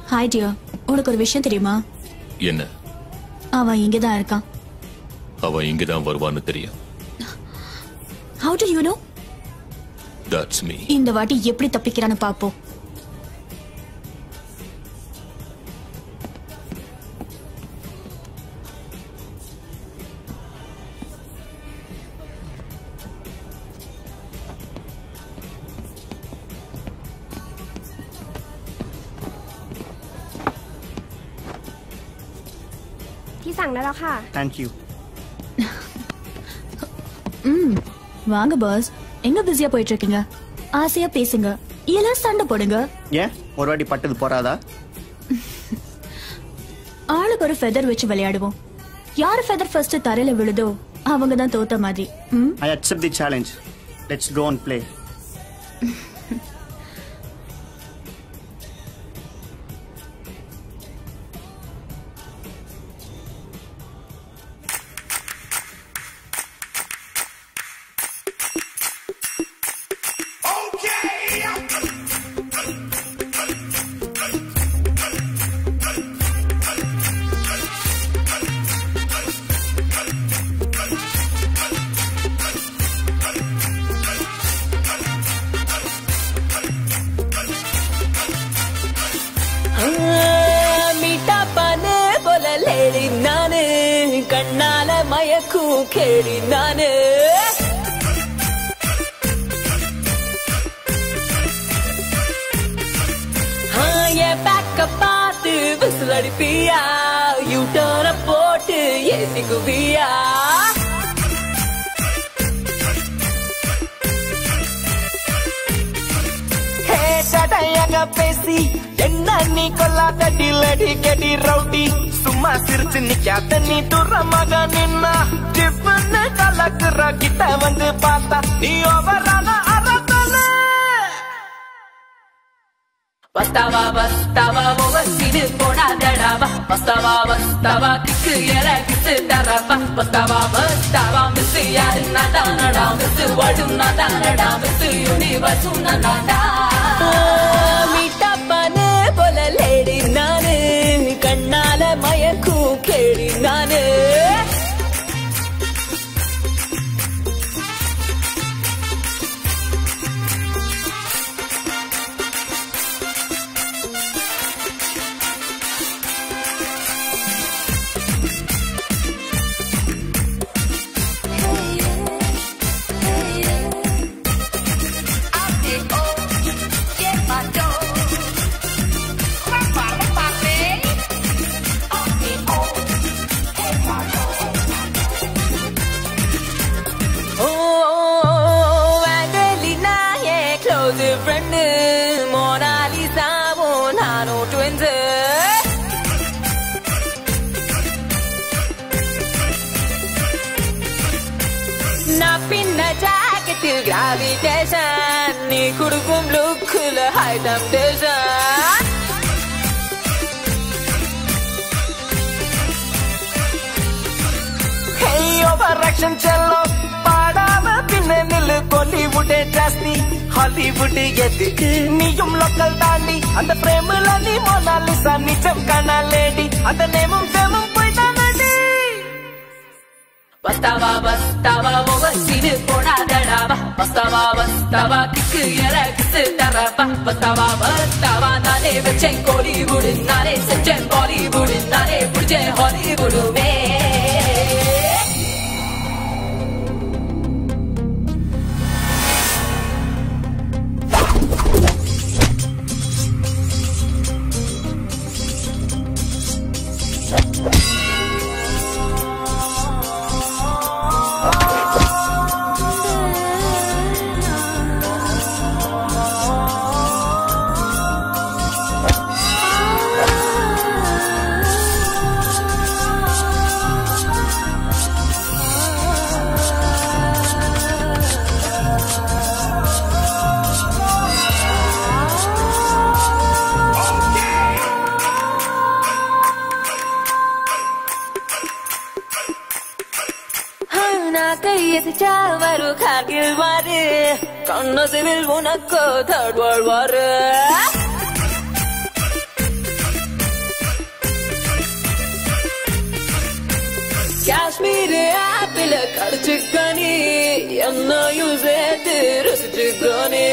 Q: ஹாய் டியர், உனக்கு ஒரு விஷயம் தெரியுமா?
M: என்ன?
Q: அவன் இங்கதான் இருக்கான்.
M: அவன் இங்கதான் வருவான்னு தெரியும்.
Q: How do you know?
M: That's me.
Q: இந்த வாட்டி எப்படி தப்பிக்கிறான்னு பாப்போம்.
C: Thank you.
Q: வாங்க பாஸ், எங்க பிஸியா போயிட்டு இருக்கீங்க? ஆசையா பேசுங்க, இல்ல சண்டை போடுங்க.
C: ஏன் ஒரு வாட்டி பட்டது போறாதா?
Q: ஆளுக்கு ஒரு ஃபெதர் வச்சு விளையாடுவோம். யார் ஃபெதர் ஃபர்ஸ்ட் தரையில விழுதோ அவங்க தான் தோத்த மாதிரி.
C: I accept the challenge. Let's go and play.
D: मीठा पाने बोला लेडी नाने कन्नाल मयकू खेड़ी नाने हाँ ये बैक बात बिस्लड़ी पिया यू टर्न पोट ये दिखू पिया பேசி என்ன நீ கொல்லாத டிலடி கெடி ரவுடி சும்மா சிரிச்சு நிக்காத நீ துரமாக நின்னா டிஃபன் கலக்குற கிட்ட வந்து பார்த்தா நீ ஓவரான அரபல வஸ்தாவா வஸ்தாவா ஓவசிடு போடாதடாவா வஸ்தாவா வஸ்தாவா கிக்கு எரகிட்டு தரப்பா வஸ்தாவா வஸ்தாவா மிஸ் யாரு நாடானடா மிஸ் வடும் நாடானடா மிஸ் யூனிவர்ஸ் நாடா मीठा पाने बोला लेडी नाने कन्नाल मयकू खेड़ी नाने gravitation ni kudukum lookul high temptation hey overaction cello padava pinne nillu Bollywood jasti Hollywood edithu niyum local dandi and frame la ni Mona Lisa nijam kana lady and name famum poida nadi வஸ்தாவா வஸ்தாவா ஓவசிடு போடாதடாவா வஸ்தாவா வஸ்தாவா kick எரகிட்டு தரப்பா வஸ்தாவா வஸ்தாவா நானே வச்சேன் கோலிவுட் நானே செஞ்சேன் பாலிவுட் நானே புடிச்சேன் ஹாலிவுடுமே चावरू खागिल वारे कौन सिविल उनको थर्ड वर्ल्ड वॉर काश्मीर आपिल कड़चिकनी यन्ना यूज़े रुचिकनी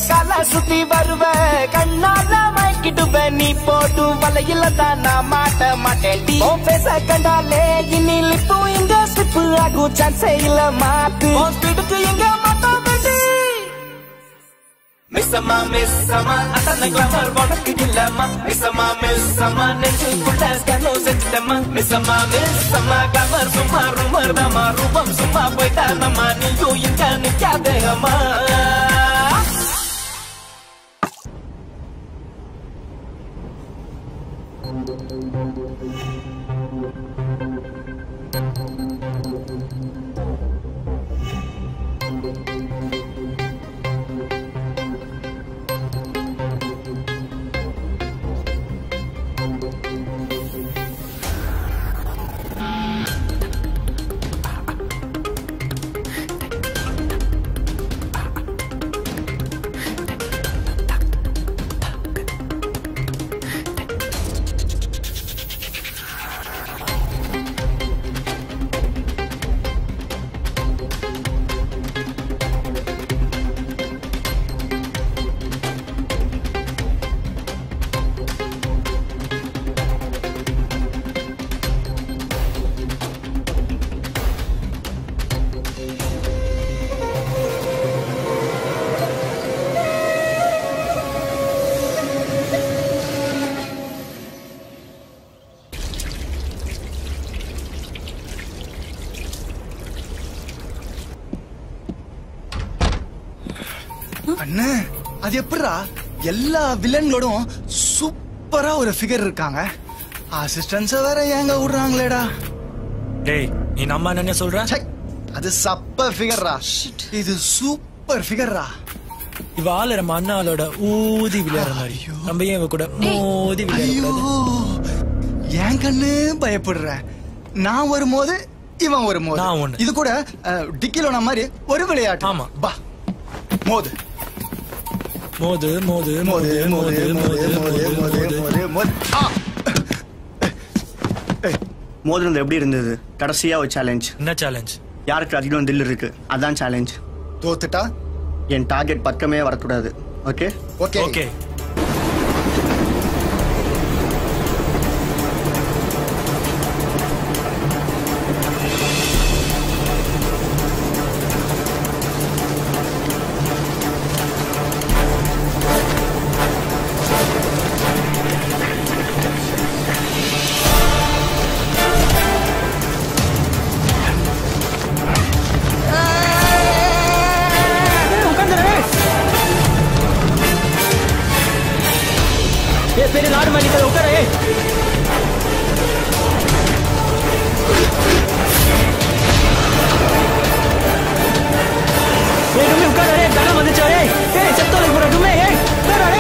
D: काला सुती बरुवे कन्नाला माइकिडुवे नी पोटू वलयिल दाना माट माटेडी ओ पैसा कंडाले इनी लिपु इंग स्लिप आगु चांस इल मात ओ स्पीड के इंग माता बेटी मिसमा अतन ग्लैमर वनक्कु इल्लमा मिसमा नेंजु कुल्लास कनो सेचिदमा मिसमा ग्लैमर सुमा रूमर दमा रूपम सुमा पोइता नमा नीयु इंग निक्कादे अम्मा
P: கண்ணு அது எப்படிடா எல்லா வில்லன்களோடும் சூப்பரா ஒரு ஃபிகர் இருக்காங்க, அசிஸ்டன்ஸ் வேற ஏங்க விடுறாங்களேடா.
S: டேய் நீ நம்ம என்ன சொல்ற?
P: அது சப்ப ஃபிகர்ரா, இது சூப்பர் ஃபிகர்ரா.
S: இவ ஆளு நம்ம அண்ணாவோட ஊதி விளையாடுற மாதிரி, நம்ம ஏன் இவ கூட மோதி விளையாடுற?
P: ஏன் கண்ணு பயப்படுற? நான் வரும்போது இவன் வரும்போது இது கூட டிக்கிலோனா மாதிரி ஒரு விளையாட்டு. ஆமா பா, மோது
S: மோது மோது மோது மோது மோது மோது மோது.
C: மோதுனது எப்படி இருந்தது? கடைசியா ஒரு சேலஞ்ச்.
S: என்ன சேலஞ்ச்?
C: யாருக்கு அதிகம் தில் இருக்கு அதான் சேலஞ்ச்.
P: தோத்துட்டா
C: என் டார்கெட் பக்கமே வரக்கூடாது. Okay
P: okay okay.
D: பெரிய நாடு மாதிரி உட்கார. உட்கார தனம் வந்துச்சா? செத்தோலை போற டுமே உட்கார.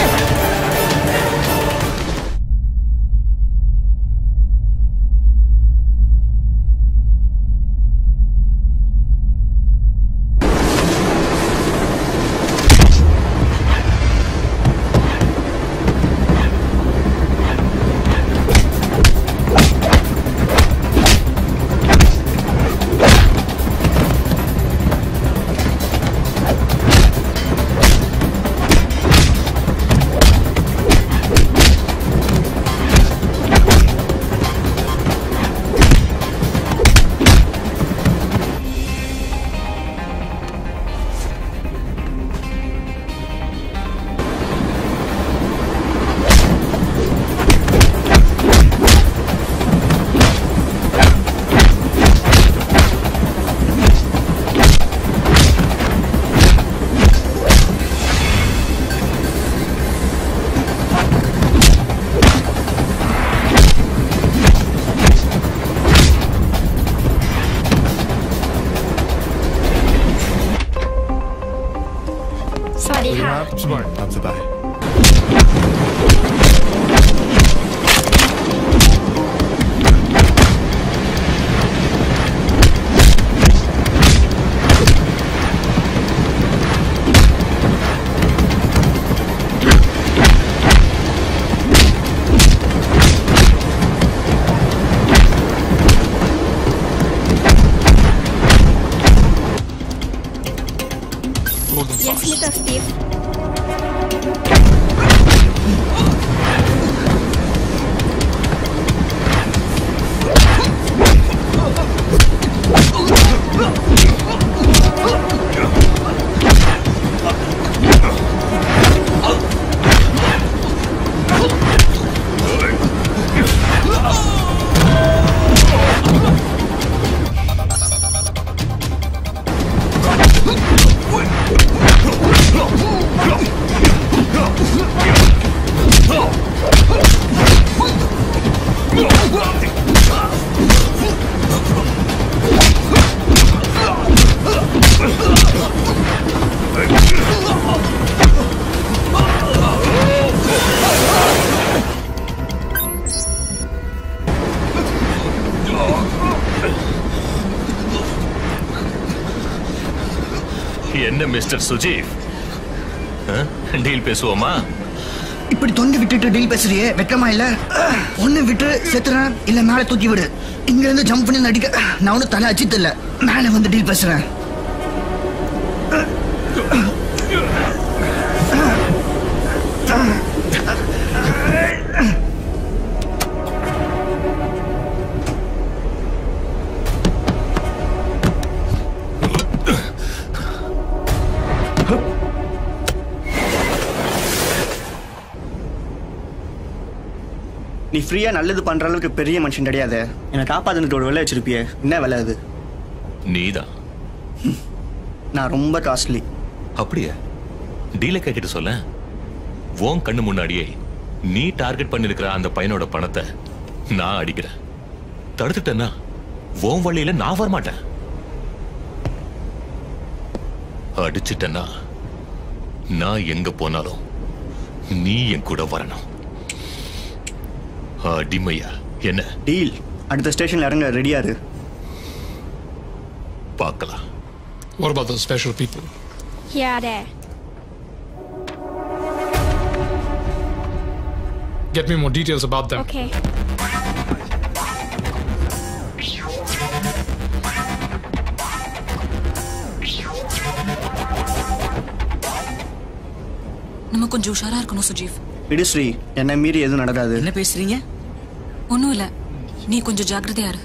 J: Smart, not so bad.
R: Yes, Mr. Steve.
M: என்ன மிஸ்டர் சுஜீவ், டீல் பேசுவோமா?
G: இப்படி தொண்டி விட்டுட்டு டீல் பேசுறியே வெக்கமா இல்ல? ஒண்ணு விட்டு செத்துறேன் இல்ல மேல தூக்கி விடு. இங்க இருந்து ஜம்ப் பண்ணி நடிக்க நான் ஒன்னும் தலை அச்சித்து இல்ல. மேல வந்து டீல் பேசுறேன்.
C: நீ ஃப்ரீயா நல்லது பண்ற அளவுக்கு பெரிய மனுஷன் கிடையாது. என்னை காப்பாத்துனதுக்கு ஒரு விலை வச்சிருப்பியே, என்ன விலை அது?
M: நீதான்.
C: நான் ரொம்ப காஸ்ட்லி.
M: அப்படியா? டீலை கேட்கிட்டு சொல்ல. உன் கண்ணு முன்னாடியே நீ டார்கெட் பண்ணிருக்கிற அந்த பையனோட பணத்தை நான் அடிக்கிறேன். தடுத்துட்டேன்னா உன் வழியில நான் வரமாட்டேன். அடிச்சிட்டேன்னா நான் எங்க போனாலும் நீ என் கூட வரணும். அடிமையா என்ன?
C: டீல். அடுத்த ஸ்டேஷன்ல இறங்க ரெடியா இரு.
M: பார்க்கலாம்.
L: What about those special people?
R: Yeah, there.
L: Get me more details about them.
R: Okay.
A: நம்ம கொஞ்சம் உஷாரா இருக்கணும் சுஜீவ்.
C: இடுஸ்ரீ, என்ன மீறி எதுவும் நடக்காது.
G: என்ன பேசுறீங்க?
A: ஒன்னும் இல்ல, நீ கொஞ்சம் ஜாக்கிரதையா இரு.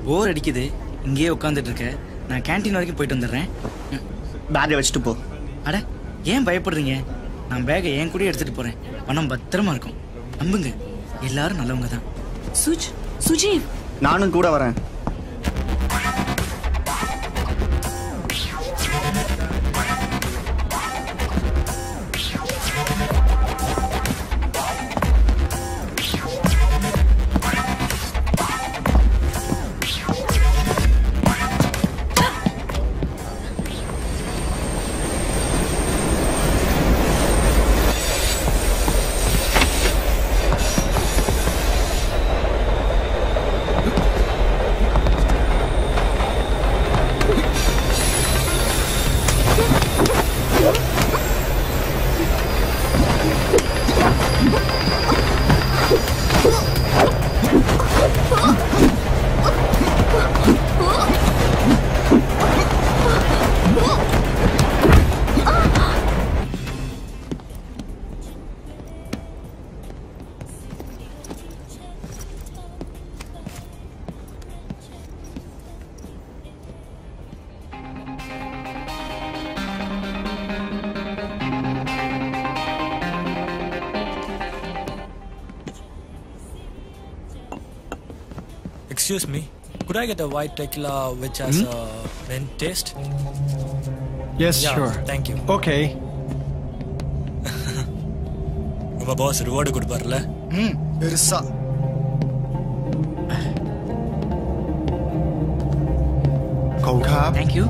G: போர் அடிக்குது, இங்கேயே உட்காந்துட்டு இருக்க. நான் கேண்டீன் வரைக்கும் போயிட்டு வந்துடுறேன்.
C: பேக்கை வச்சுட்டு போ.
G: அட, ஏன் பயப்படுறீங்க? நான் பேக்கை என் கூட எடுத்துட்டு போறேன். பணம் பத்திரமா இருக்கும், நம்புங்க. எல்லாரும் நல்லவங்க தான்.
A: சுஜீவ்,
C: நானும் கூட வரேன்.
S: Excuse me, could I get a white tequila which has a mint taste?
P: Yes,
S: Yeah,
P: sure.
S: thank you.
P: Okay.
S: உங்க பாஸ் ரிவார்டு கொடுப்பார்ல?
P: பெருசா.
G: Thank you.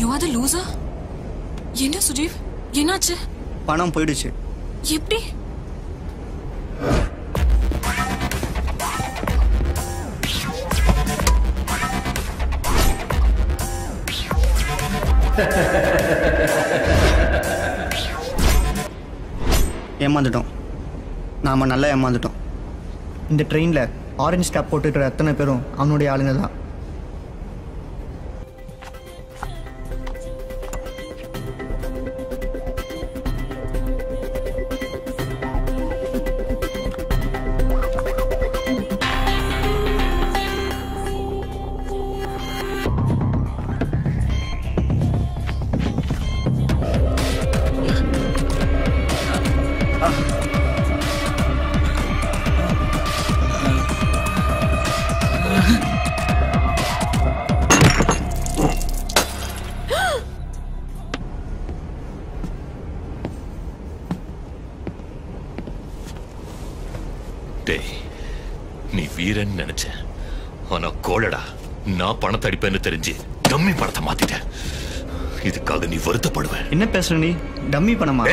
A: You are the loser? என்ன சுஜீவ், என்னாச்சு?
C: பணம் போயிடுச்சு.
A: எப்படி?
C: ஏமாந்துட்டோம். நாம நல்லா ஏமாந்துட்டோம். இந்த ட்ரெயின்ல ஆரஞ்சு கேப் போட்டுக்கிற அத்தனை பேரும் அவனுடைய ஆளுங்க தான்.
M: நீ வீரன் நினைச்சேன், ஆனா கோலடா. நான் பணத்தை அடிப்பேன்னு தெரிஞ்சு டம்மி பணத்தை மாத்திட்டேன். இதுக்காக நீ வருத்தப்படுவேன்.
C: என்ன பேசுற நீ? டம்மி பணமா?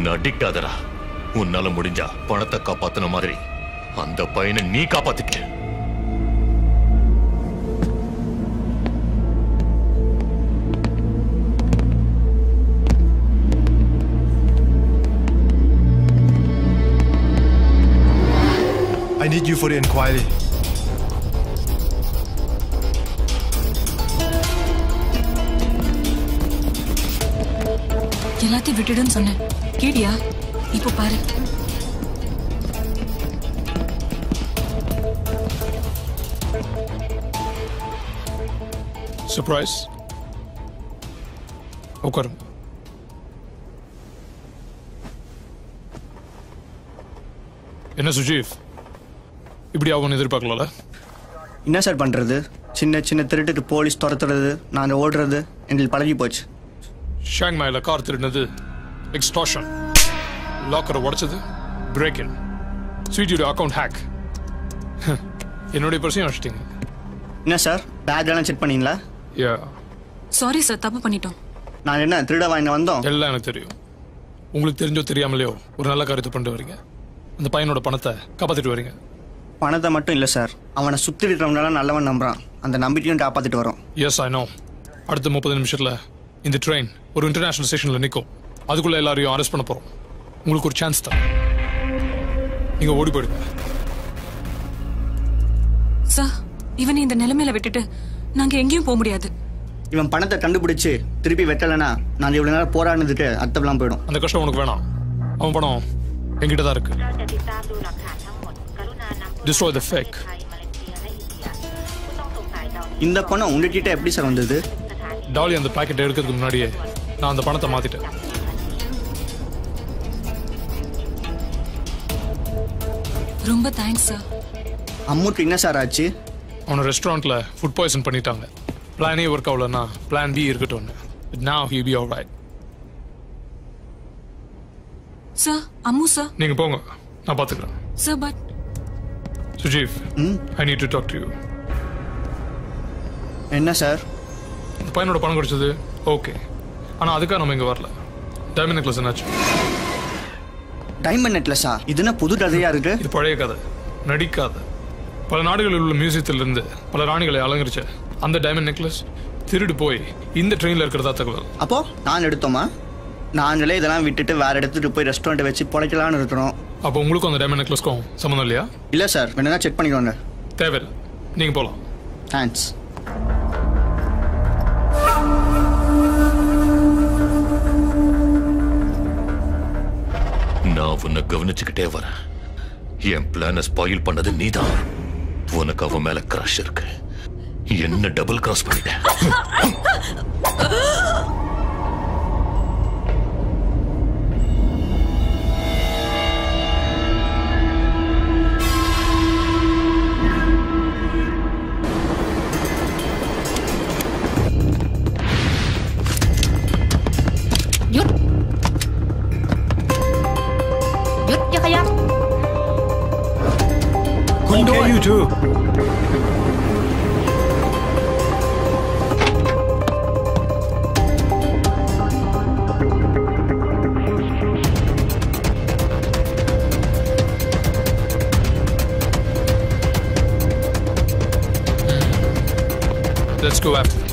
M: நடிக்காதடா. உன்னால முடிஞ்சா பணத்தை காப்பாத்தின மாதிரி அந்த பையனை நீ காப்பாத்திக்க.
J: I need you for the inquiry.
A: எல்லாத்தையும் விட்டுடுன்னு சொன்னேன், கேட்டியா? இப்போ பாரு.
L: Surprise? உட்காருங்க. என்ன சுஜீவ், இப்படி ஆகும்னு எதிர்பார்க்கல.
C: என்ன சார் பண்ணுறது? சின்ன சின்ன திருட்டுக்கு போலீஸ் துரத்துறது, நான் ஓடுறது எங்களுக்கு பழகி போச்சு.
L: ஷாங் மேல கார் திருடினது எக்ஸ்டார்ஷன், லாக்கரை உடைச்சது பிரேக் இன், ஸ்வீட்டியோட அக்கௌண்ட் ஹேக், என்னுடைய பர்சையும் வச்சிட்டீங்க.
C: என்ன சார் பேக்லாம் செக் பண்ணீங்களா?
A: சாரி சார், தப்பு பண்ணிட்டோம்.
C: நான் என்ன திருட வாங்க வந்தோம்?
L: எல்லாம் எனக்கு தெரியும். உங்களுக்கு தெரிஞ்சோ தெரியாமலையோ ஒரு நல்ல காரியத்தை பண்ணிட்டு வரீங்க. அந்த பையனோட பணத்தை காப்பாத்திட்டு வரீங்க.
C: பணத்தை மட்டும் இல்லை சார், அவனை சுற்றி இருக்கிறவங்களாம் நல்லவன் நம்புறான். அந்த நம்பிக்கையும் காப்பாற்றிட்டு வரோம்.
L: Yes I know. அடுத்த 30 நிமிஷத்துல இந்த ட்ரெயின் ஒரு இன்டர்நேஷனல் ஸ்டேஷன்ல நிற்கும். அதுக்குள்ள எல்லாரையும் அரெஸ்ட் பண்ண போறோம். உங்களுக்கு ஒரு சான்ஸ் தான், நீங்க ஓடி போயிடுங்க.
A: சார், இவனை இந்த நிலைமையில விட்டுட்டு நாங்க எங்கேயும் போக முடியாது.
C: இவன் பணத்தை கண்டுபிடிச்சு திருப்பி வெட்டலைன்னா நாங்கள் இவ்வளவு நேரம் போராடினதுக்கு அர்த்தம்லாம் போயிடும்.
L: அந்த கஷ்டம் உனக்கு வேணாம். அவன் பணம் என்கிட்ட தான் இருக்கு. Destroy the fake.
C: இந்த பணம் உங்ககிட்ட எப்படி சார் வந்தது?
L: டாலி அந்த பாக்கெட் எடுக்கிறதுக்கு முன்னாடியே நான் அந்த பணத்தை மாத்திட்டேன்.
A: ரொம்ப தேங்க்ஸ் சார்.
C: அம்முக்கு என்ன சார் ஆச்சு?
L: அவனை ரெஸ்டாரண்ட்ல ஃபுட் பாய்சன் பண்ணிட்டாங்க. பிளானே ஒர்க் ஆகலன்னா பிளான் பி இருக்கட்டும். Now he'll be all right.
A: Sir, Ammu sir.
L: நீங்க போங்க, நான் பாத்துக்கிறேன்.
A: Sir, but
L: Sujeev, I need to talk to you.
C: என்ன சார்?
L: இந்த பையனோட பணம் கிடைச்சது ஓகே, ஆனா அதுக்காக நம்ம இங்க வரல. டைமண்ட் நெக்லஸ் என்னாச்சு?
C: டைமண்ட் நெக்லஸா? இதுனா புது கதையா இருக்கு.
L: இது பழைய கதை, நடிக்காத. பல நாடுகளில் உள்ள மியூசியத்துல இருந்து பல ராணிகளை அலங்கரிச்ச அந்த டைமண்ட் நெக்லஸ் திருடு போய் இந்த ட்ரெயின்ல இருக்கிறதா தகவல்.
C: அப்போ நான் எடுத்தோமா? நாங்களே இதெல்லாம் விட்டுட்டு வேற இடத்துக்கு போய் ரெஸ்டாரண்ட் வச்சு பொழைக்கலாம்னு இருக்கிறோம்.
L: அப்போ உங்களுக்கும் அந்த டைமண்ட் நெக்லஸ்க்கும் சம்மந்தம் இல்லையா?
C: இல்லை சார், வேணா செக் பண்ணிக்கோங்க.
L: தேவையில்லை, நீங்க போகலாம்.
C: தேங்க்ஸ்.
M: நான் உன்னை கவனிச்சுக்கிட்டே வரேன். என் பிளான ஸ்பாயில் பண்ணது நீதான். உனக்கு அவன் மேல கிரஷ் இருக்கு. என்ன டபுள் கிராஸ் பண்ணிட்டேன்.
S: Okay, you too.
L: Let's go after them.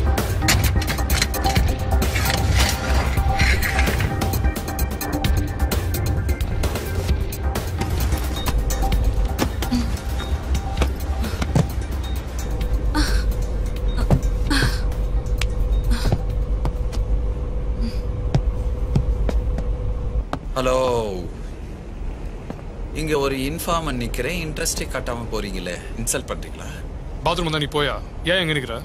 O: Hello, இங்க ஒரு இன்ஃபார்மர் நிக்கிறேன். இன்ட்ரெஸ்டே காட்டாம போறீங்களே, இன்சல்ட் பண்றீங்களா?
L: பாத்ரூம் தான் நீ போயா? ஏன் எங்க நிக்கிற?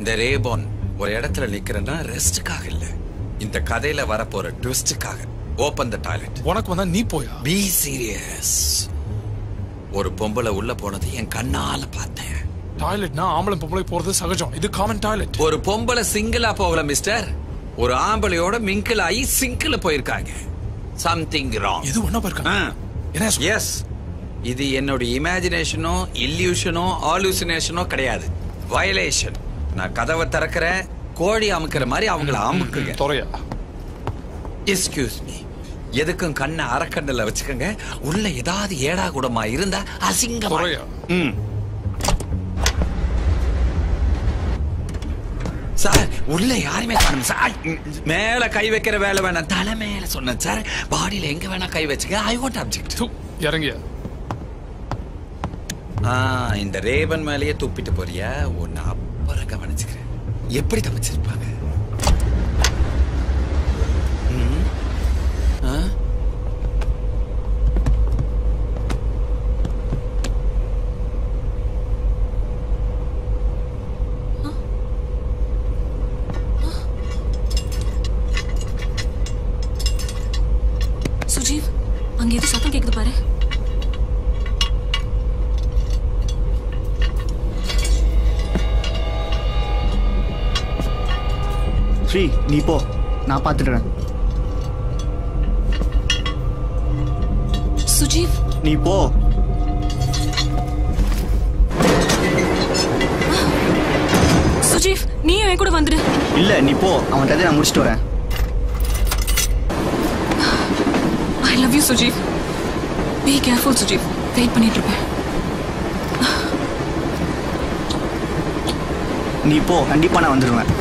O: இந்த ரேபான் ஒரு இடத்துல நிக்கிறேன்னா ரெஸ்டுக்காக இல்ல, இந்த கதையில வரப்போற ட்விஸ்டுக்காக. Open the toilet.
L: உனக்கு வந்தா நீ போயா?
O: Be serious. ஒரு பொம்பளை உள்ள போனது என் கண்ணால பார்த்தேன்.
L: டாய்லெட்னா ஆம்பளை பொம்பளை போறது சகஜம். இது காமன் டாய்லெட்.
O: ஒரு பொம்பளை சிங்கிளா போகல மிஸ்டர். ஒரு ஆம்பளையோட மிங்கிள் ஆகி சிங்கிள போயிருக்காங்க. Something wrong.
L: இது ஒண்ணா போயிருக்காங்க.
O: எஸ், இது என்னோட இமேஜினேஷனோ இல்யூஷனோ ஆலூசினேஷனோ கிடையாது. வயலேஷன். நான் கதவை திறக்கிறேன், கோழி அமுக்கிற மாதிரி அவங்கள அமுக்குங்க.
L: துறையா?
O: Excuse me. எதுக்கும் கண்ணை அறக்கண்ணில் வச்சுக்கோங்க. உள்ள ஏதாவது ஏடா கூடமா இருந்தா அசிங்கமா. சார், உள்ள யாருமே காணும் சார். மேல கை வைக்கிற வேலை வேணாம், தலை மேல சொன்னேன் சார். பாடியில எங்க வேணா கை வச்சுக்க. I want object.
L: இறங்கியா?
O: இந்த ரேவன் மேலேயே துப்பிட்டு போறியா? ஒன்னு அப்புறம் கவனிச்சுக்கிறேன். எப்படி தப்பிச்சிருப்பாங்க?
C: ஸ்ரீ நீ போ, நான் பார்த்துடுறேன்.
A: சுஜீவ்
C: நீ போ.
A: சுஜீவ் நீ என் கூட வந்துடு.
C: இல்ல நீ போ, அவன் கதையை நான் முடிச்சுட்டு வரேன்.
A: I love you Sujeev. Be careful Sujeev. Wait பண்ணிட்டு இருப்பேன்.
C: நீ போ, கண்டிப்பா நான் வந்துடுவேன்.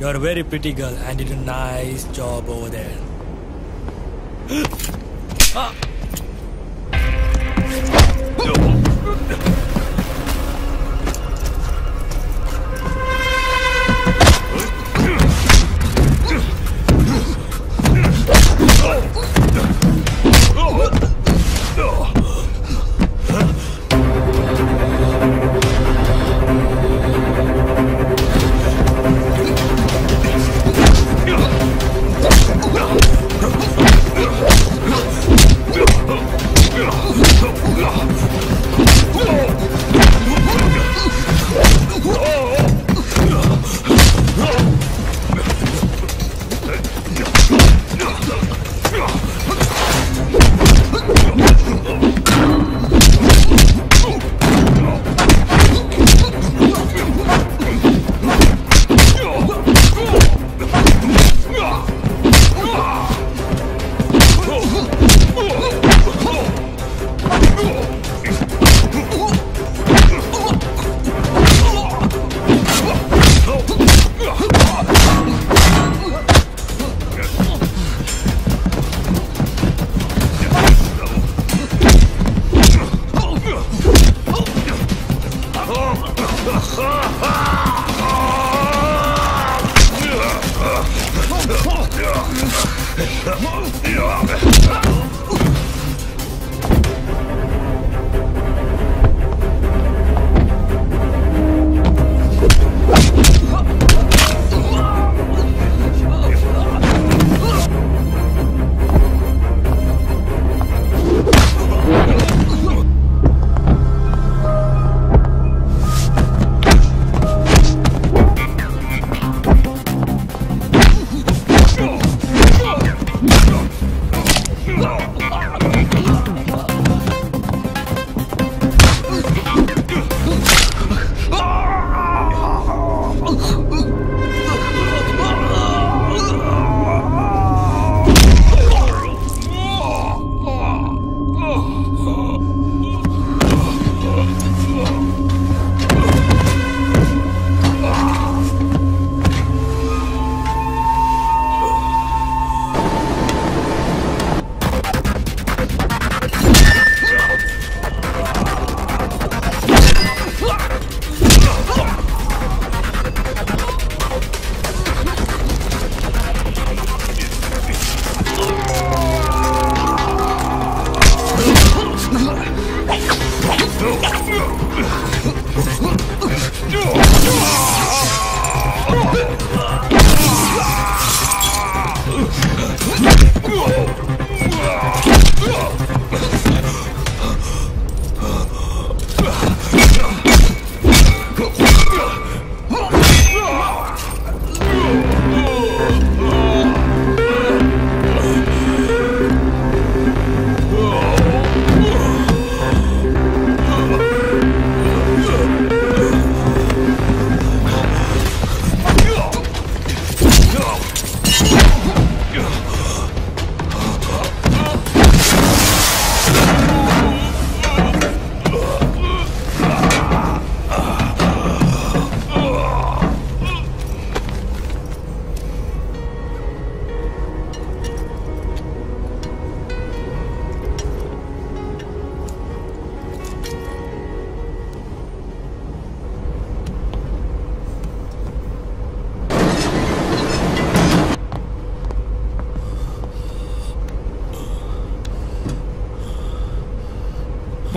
S: You're a very pretty girl and you did a nice job over there.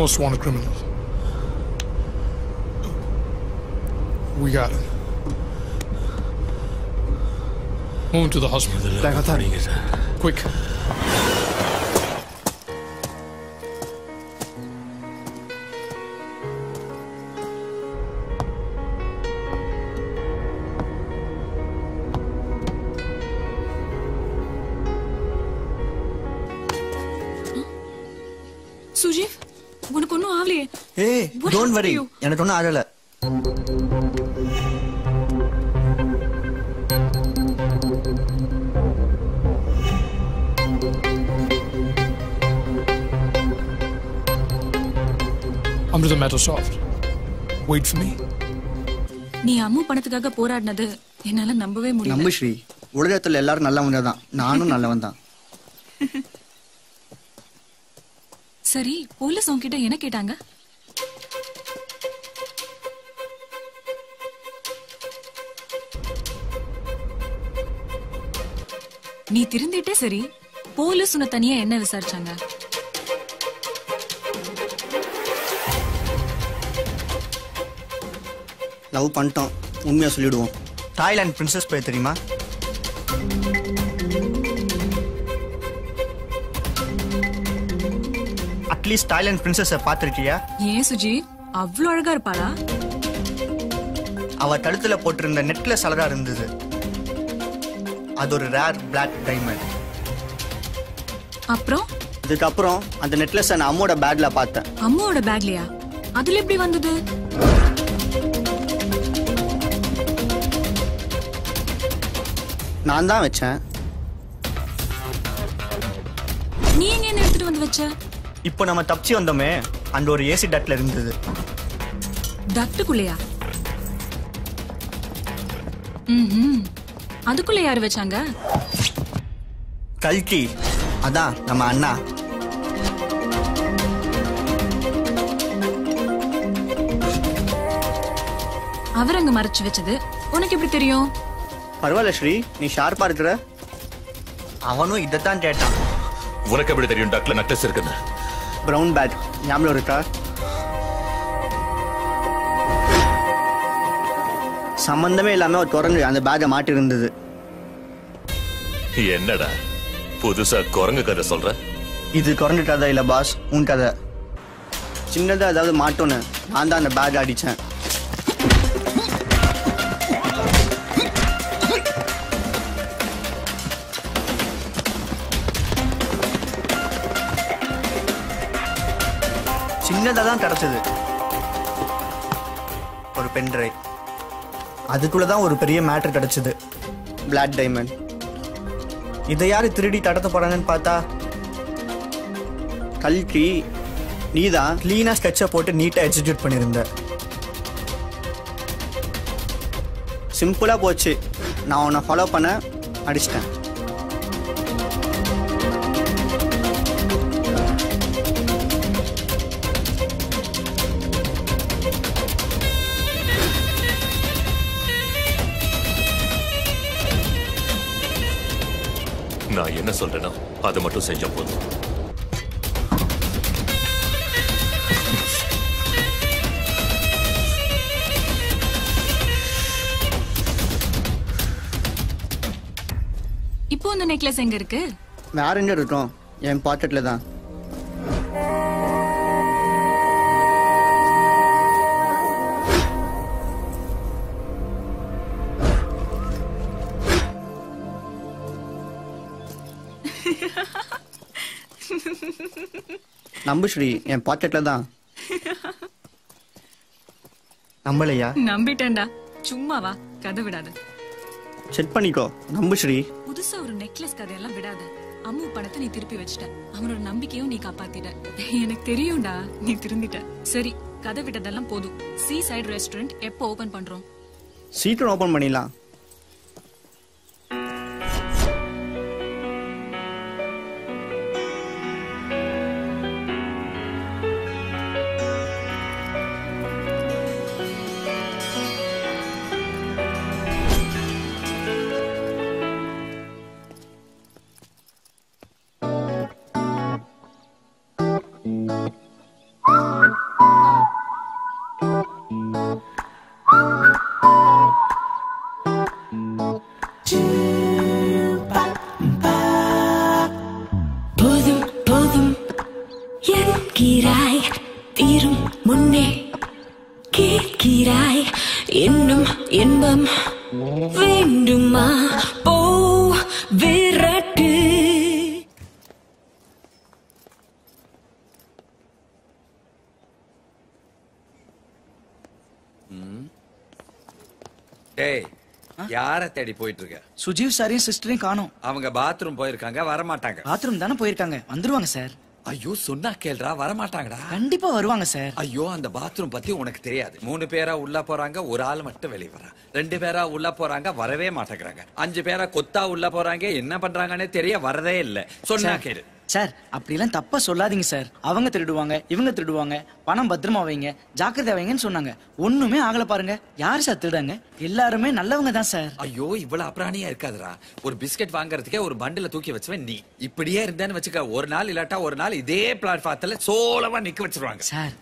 L: most wanted criminal. We got it. Move him to the hospital. Quick.
A: சுஜீவ், உனக்கு ஒன்றும் ஆகலையே?
C: ஏய்,
A: What
C: டோன்ட்
A: happened
C: வரி,
A: to you?
C: எனக்கு ஒன்றும் ஆகல.
L: Amrita, matter soft. Wait for me.
A: நீ அம்மு பணத்துக்காக போராடினது என்னால நம்பவே முடியல.
C: நம்பு ஸ்ரீ, உலகத்துல எல்லாரும் நல்லவங்க தான், நானும் நல்லவன் தான்.
A: சரி, போலீஸ் உன்கிட்ட என்ன கேட்டாங்க? நீ திருந்திட்டே சரி, போலீஸ் உன்னை தனியா என்ன விசாரிச்சாங்க?
C: லவ் பண்ணிட்டோம், உண்மையா சொல்லிடுவோம். தாய்லாந்து பிரின்சஸ் பேர் தெரியுமா? அட்லீஸ்ட் தாய்லாந்து பிரின்சஸை பார்த்திருக்கியா?
A: ஏன் சுஜி, அவ்வளவு அழகா இருப்பாளா?
C: அவ கழுத்துல போட்டிருந்த நெக்லஸ் அழகா இருந்தது. அது ஒரு ரேர் பிளாக் டைமண்ட்.
A: அப்புறம்
C: இதுக்கப்புறம் அந்த நெக்லஸ் நான் அம்மோட பேக்ல பார்த்தேன்.
A: அம்மாவோட பேக்லயா? அதுல எப்படி வந்தது?
C: நான் தான் வச்சேன்.
A: நீ எங்க என்ன எடுத்துட்டு வந்து வச்ச?
C: இப்போ நம்ம தப்பிச்சு வந்தோமே, அந்த ஒரு ஏசி டட்ல இருந்தது.
A: டக்டுக்குள்ளையா? அதுக்குள்ள யாரு வச்சாங்க?
C: கல்கி, அதான் நம்ம அண்ணா.
A: அவர் அங்க மறைச்சு வச்சது உனக்கு எப்படி தெரியும்?
C: பரவாயில்ல ஸ்ரீ, நீ ஷார்ப்பா இருக்கிற. அவனும் இதைத்தான் கேட்டான்.
M: உனக்கு எப்படி தெரியும் டக்ல நெக்லஸ் இருக்குன்னு?
C: பிரவுன் பேக் ஞாபகம் இருக்கா? சம்பந்தமே இல்லாம ஒரு குரங்கு அந்த பேக்கை மாட்டி இருந்தது.
M: என்னடா புதுசா குரங்கு கதை சொல்ற?
C: இது குரங்கு கதை இல்ல பாஸ், உன் கதை. சின்னதா ஏதாவது மாட்டோன்னு நான் தான் அந்த பேக் அடிச்சேன். சின்னதா தான் கிடைச்சது, ஒரு பென் டிரைவ். அதுக்குள்ளதான் ஒரு பெரிய மேட்டர் கிடைச்சது, பிளாக் டைமண்ட். இதை யாரு திருடி கடத்த போறாங்கன்னு பார்த்தா கல்கி. நீதான் கிளீனா ஸ்கெட்சை போட்டு நீட்டா எக்ஸிக்யூட் பண்ணிருந்த. சிம்பிளா போச்சு. நான் உன்னை ஃபாலோ பண்ண அடிச்சிட்டேன்.
M: நான் என்ன சொல்றேன்னா அதை மட்டும் செஞ்ச போதும்.
A: இப்போ அந்த நெக்லஸ் எங்க இருக்கு?
C: வேற எங்க இருக்கும்? என் பாக்கெட்ல தான். நம்பு ஸ்ரீ, என் பாக்கெட்ல தான். நம்பலையா?
A: நம்பிட்டேன்டா, சும்மாவா, கதை விடாத.
C: செக் பண்ணிக்கோ, நம்பு ஸ்ரீ.
A: புதுசா ஒரு நெக்லஸ் கதையெல்லாம் விடாத. அம்மு பணத்தை நீ திருப்பி வச்சிட்ட, அவனோட நம்பிக்கையும் நீ காப்பாத்திட்ட. எனக்கு தெரியும்டா, நீ திருந்திட்ட. சரி, கதை விட்டதெல்லாம் போதும். சீ சைடு ரெஸ்டாரண்ட் எப்போ ஓபன் பண்றோம்?
C: சீக்கிரம் ஓபன் பண்ணிடலாம்.
O: யார தேடி போயிட்டு இருக்க?
G: சுஜீவ் சாரையும் சிஸ்டரையும் காணோம்.
O: அவங்க பாத்ரூம் போயிருக்காங்க, வரமாட்டாங்க.
G: பாத்ரூம் தானே போயிருக்காங்க, வந்துருவாங்க சார்.
O: ஐயோ சொன்னா கேள்றா, வரமாட்டாங்கடா.
G: கண்டிப்பா வருவாங்க சார்.
O: ஐயோ அந்த பாத்ரூம் பத்தி உனக்கு தெரியாது. 3 பேரா உள்ள போறாங்க, ஒரு ஆள் மட்டும் வெளியே வர்றான். 2 பேரா உள்ள போறாங்க, வரவே மாட்டேங்கிறாங்க. 5 பேரா கொத்தா உள்ள போறாங்க, என்ன பண்றாங்கன்னே தெரிய வரதே இல்ல. சொன்னா கேளு.
G: சார் அப்படிலாம் தப்பா சொல்லாதீங்க சார். அவங்க திருடுவாங்க, இவங்க திருடுவாங்க, பணம் பத்திரமா வைங்க, ஜாக்கிரதை வைங்கன்னு சொன்னாங்க. ஒண்ணுமே ஆகல பாருங்க. யார் சார் திருடாங்க? எல்லாருமே நல்லவங்க தான் சார்.
O: ஐயோ இவ்வளவு அப்ராணியா இருக்காதுடா. ஒரு பிஸ்கட் வாங்குறதுக்கே ஒரு பண்டில தூக்கி வச்சுவேன் நீ. இப்படியே இருந்தேன்னு வச்சுக்க, ஒரு நாள் இல்லாட்டா ஒரு நாள் இதே பிளாட்ஃபார்ம்ல சோளமா நிக்க வச்சிருவாங்க.
G: சார்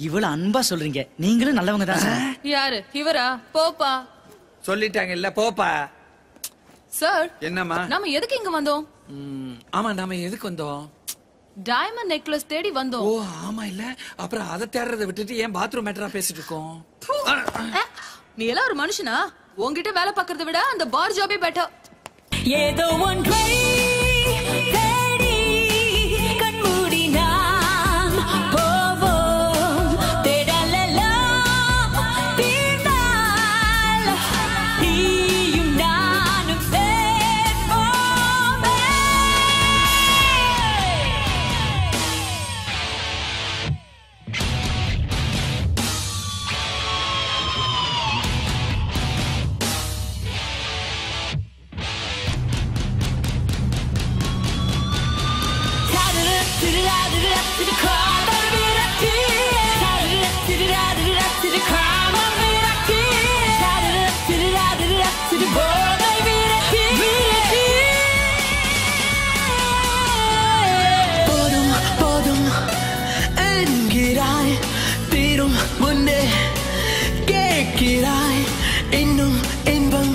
G: இவ்வளவு அன்பா சொல்றீங்க, நீங்களும் நல்லவங்க தான் சார்.
N: யாரு இவரா? போப்பா
O: சொல்லிட்டாங்க இல்ல, போப்பா.
N: சார்
O: என்னம்மா?
N: நாம எதுக்கு இங்க வந்தோம்?
O: ஆமா நாம எதுக்கு வந்தோம்?
N: டைமண்ட் நெக்லஸ் தேடி வந்தோம்.
O: ஓ ஆமா இல்ல, அப்புறம் அதை தேடுறதை விட்டுட்டு ஏன் பாத்ரூம் மேட்டரா பேசிட்டு இருக்கோம்?
N: நீ எல்லாம் ஒரு மனுஷனா? உன்கிட்ட வேலை பார்க்கறத விட அந்த பார் ஜாபே பெட்டர்.
D: ஏதோ ஒன்றை தேடி கண்மூடி நாம் போவோம். தேடலெல்லாம் தீர்ந்தால் நீயும் நானும் சேர்ப்போமே. போதும் போதும் என்கிறாய், தீரும் முன்னே கேட்கிறாய், இன்னும் இன்பம்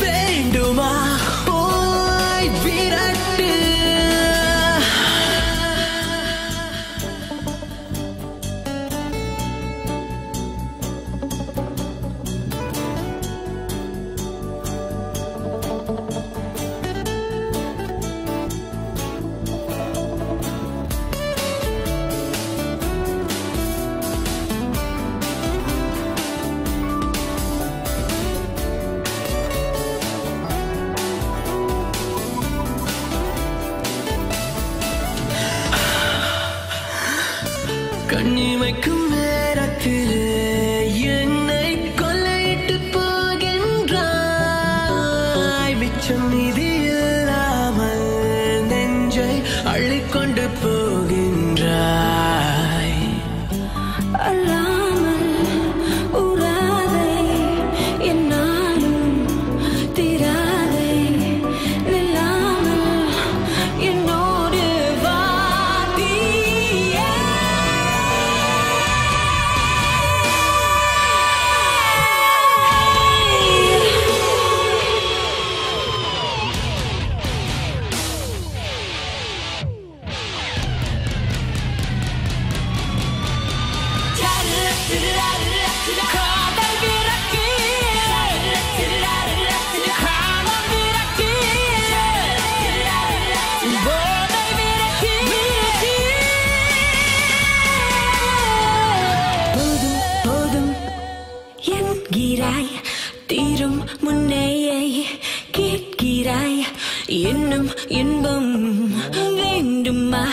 D: வேண்டுமா? ஓய் விரட்டு. கண்ணிமைக்கும் நேரத்திலே என்னை கொள்ளையிட்டு போகின்றாய். மிச்சம் மீதி இல்லாமல் நெஞ்சை அள்ளிக்கொண்டு போகின்றாய். அல்லாமல் உறாதே என்னாலும் தீராதே, நில்லாமல் என்னோடு வாதியே. தீரும் முன்னே கேட்கிறாய், இன்னும் இன்பம் வேண்டுமா?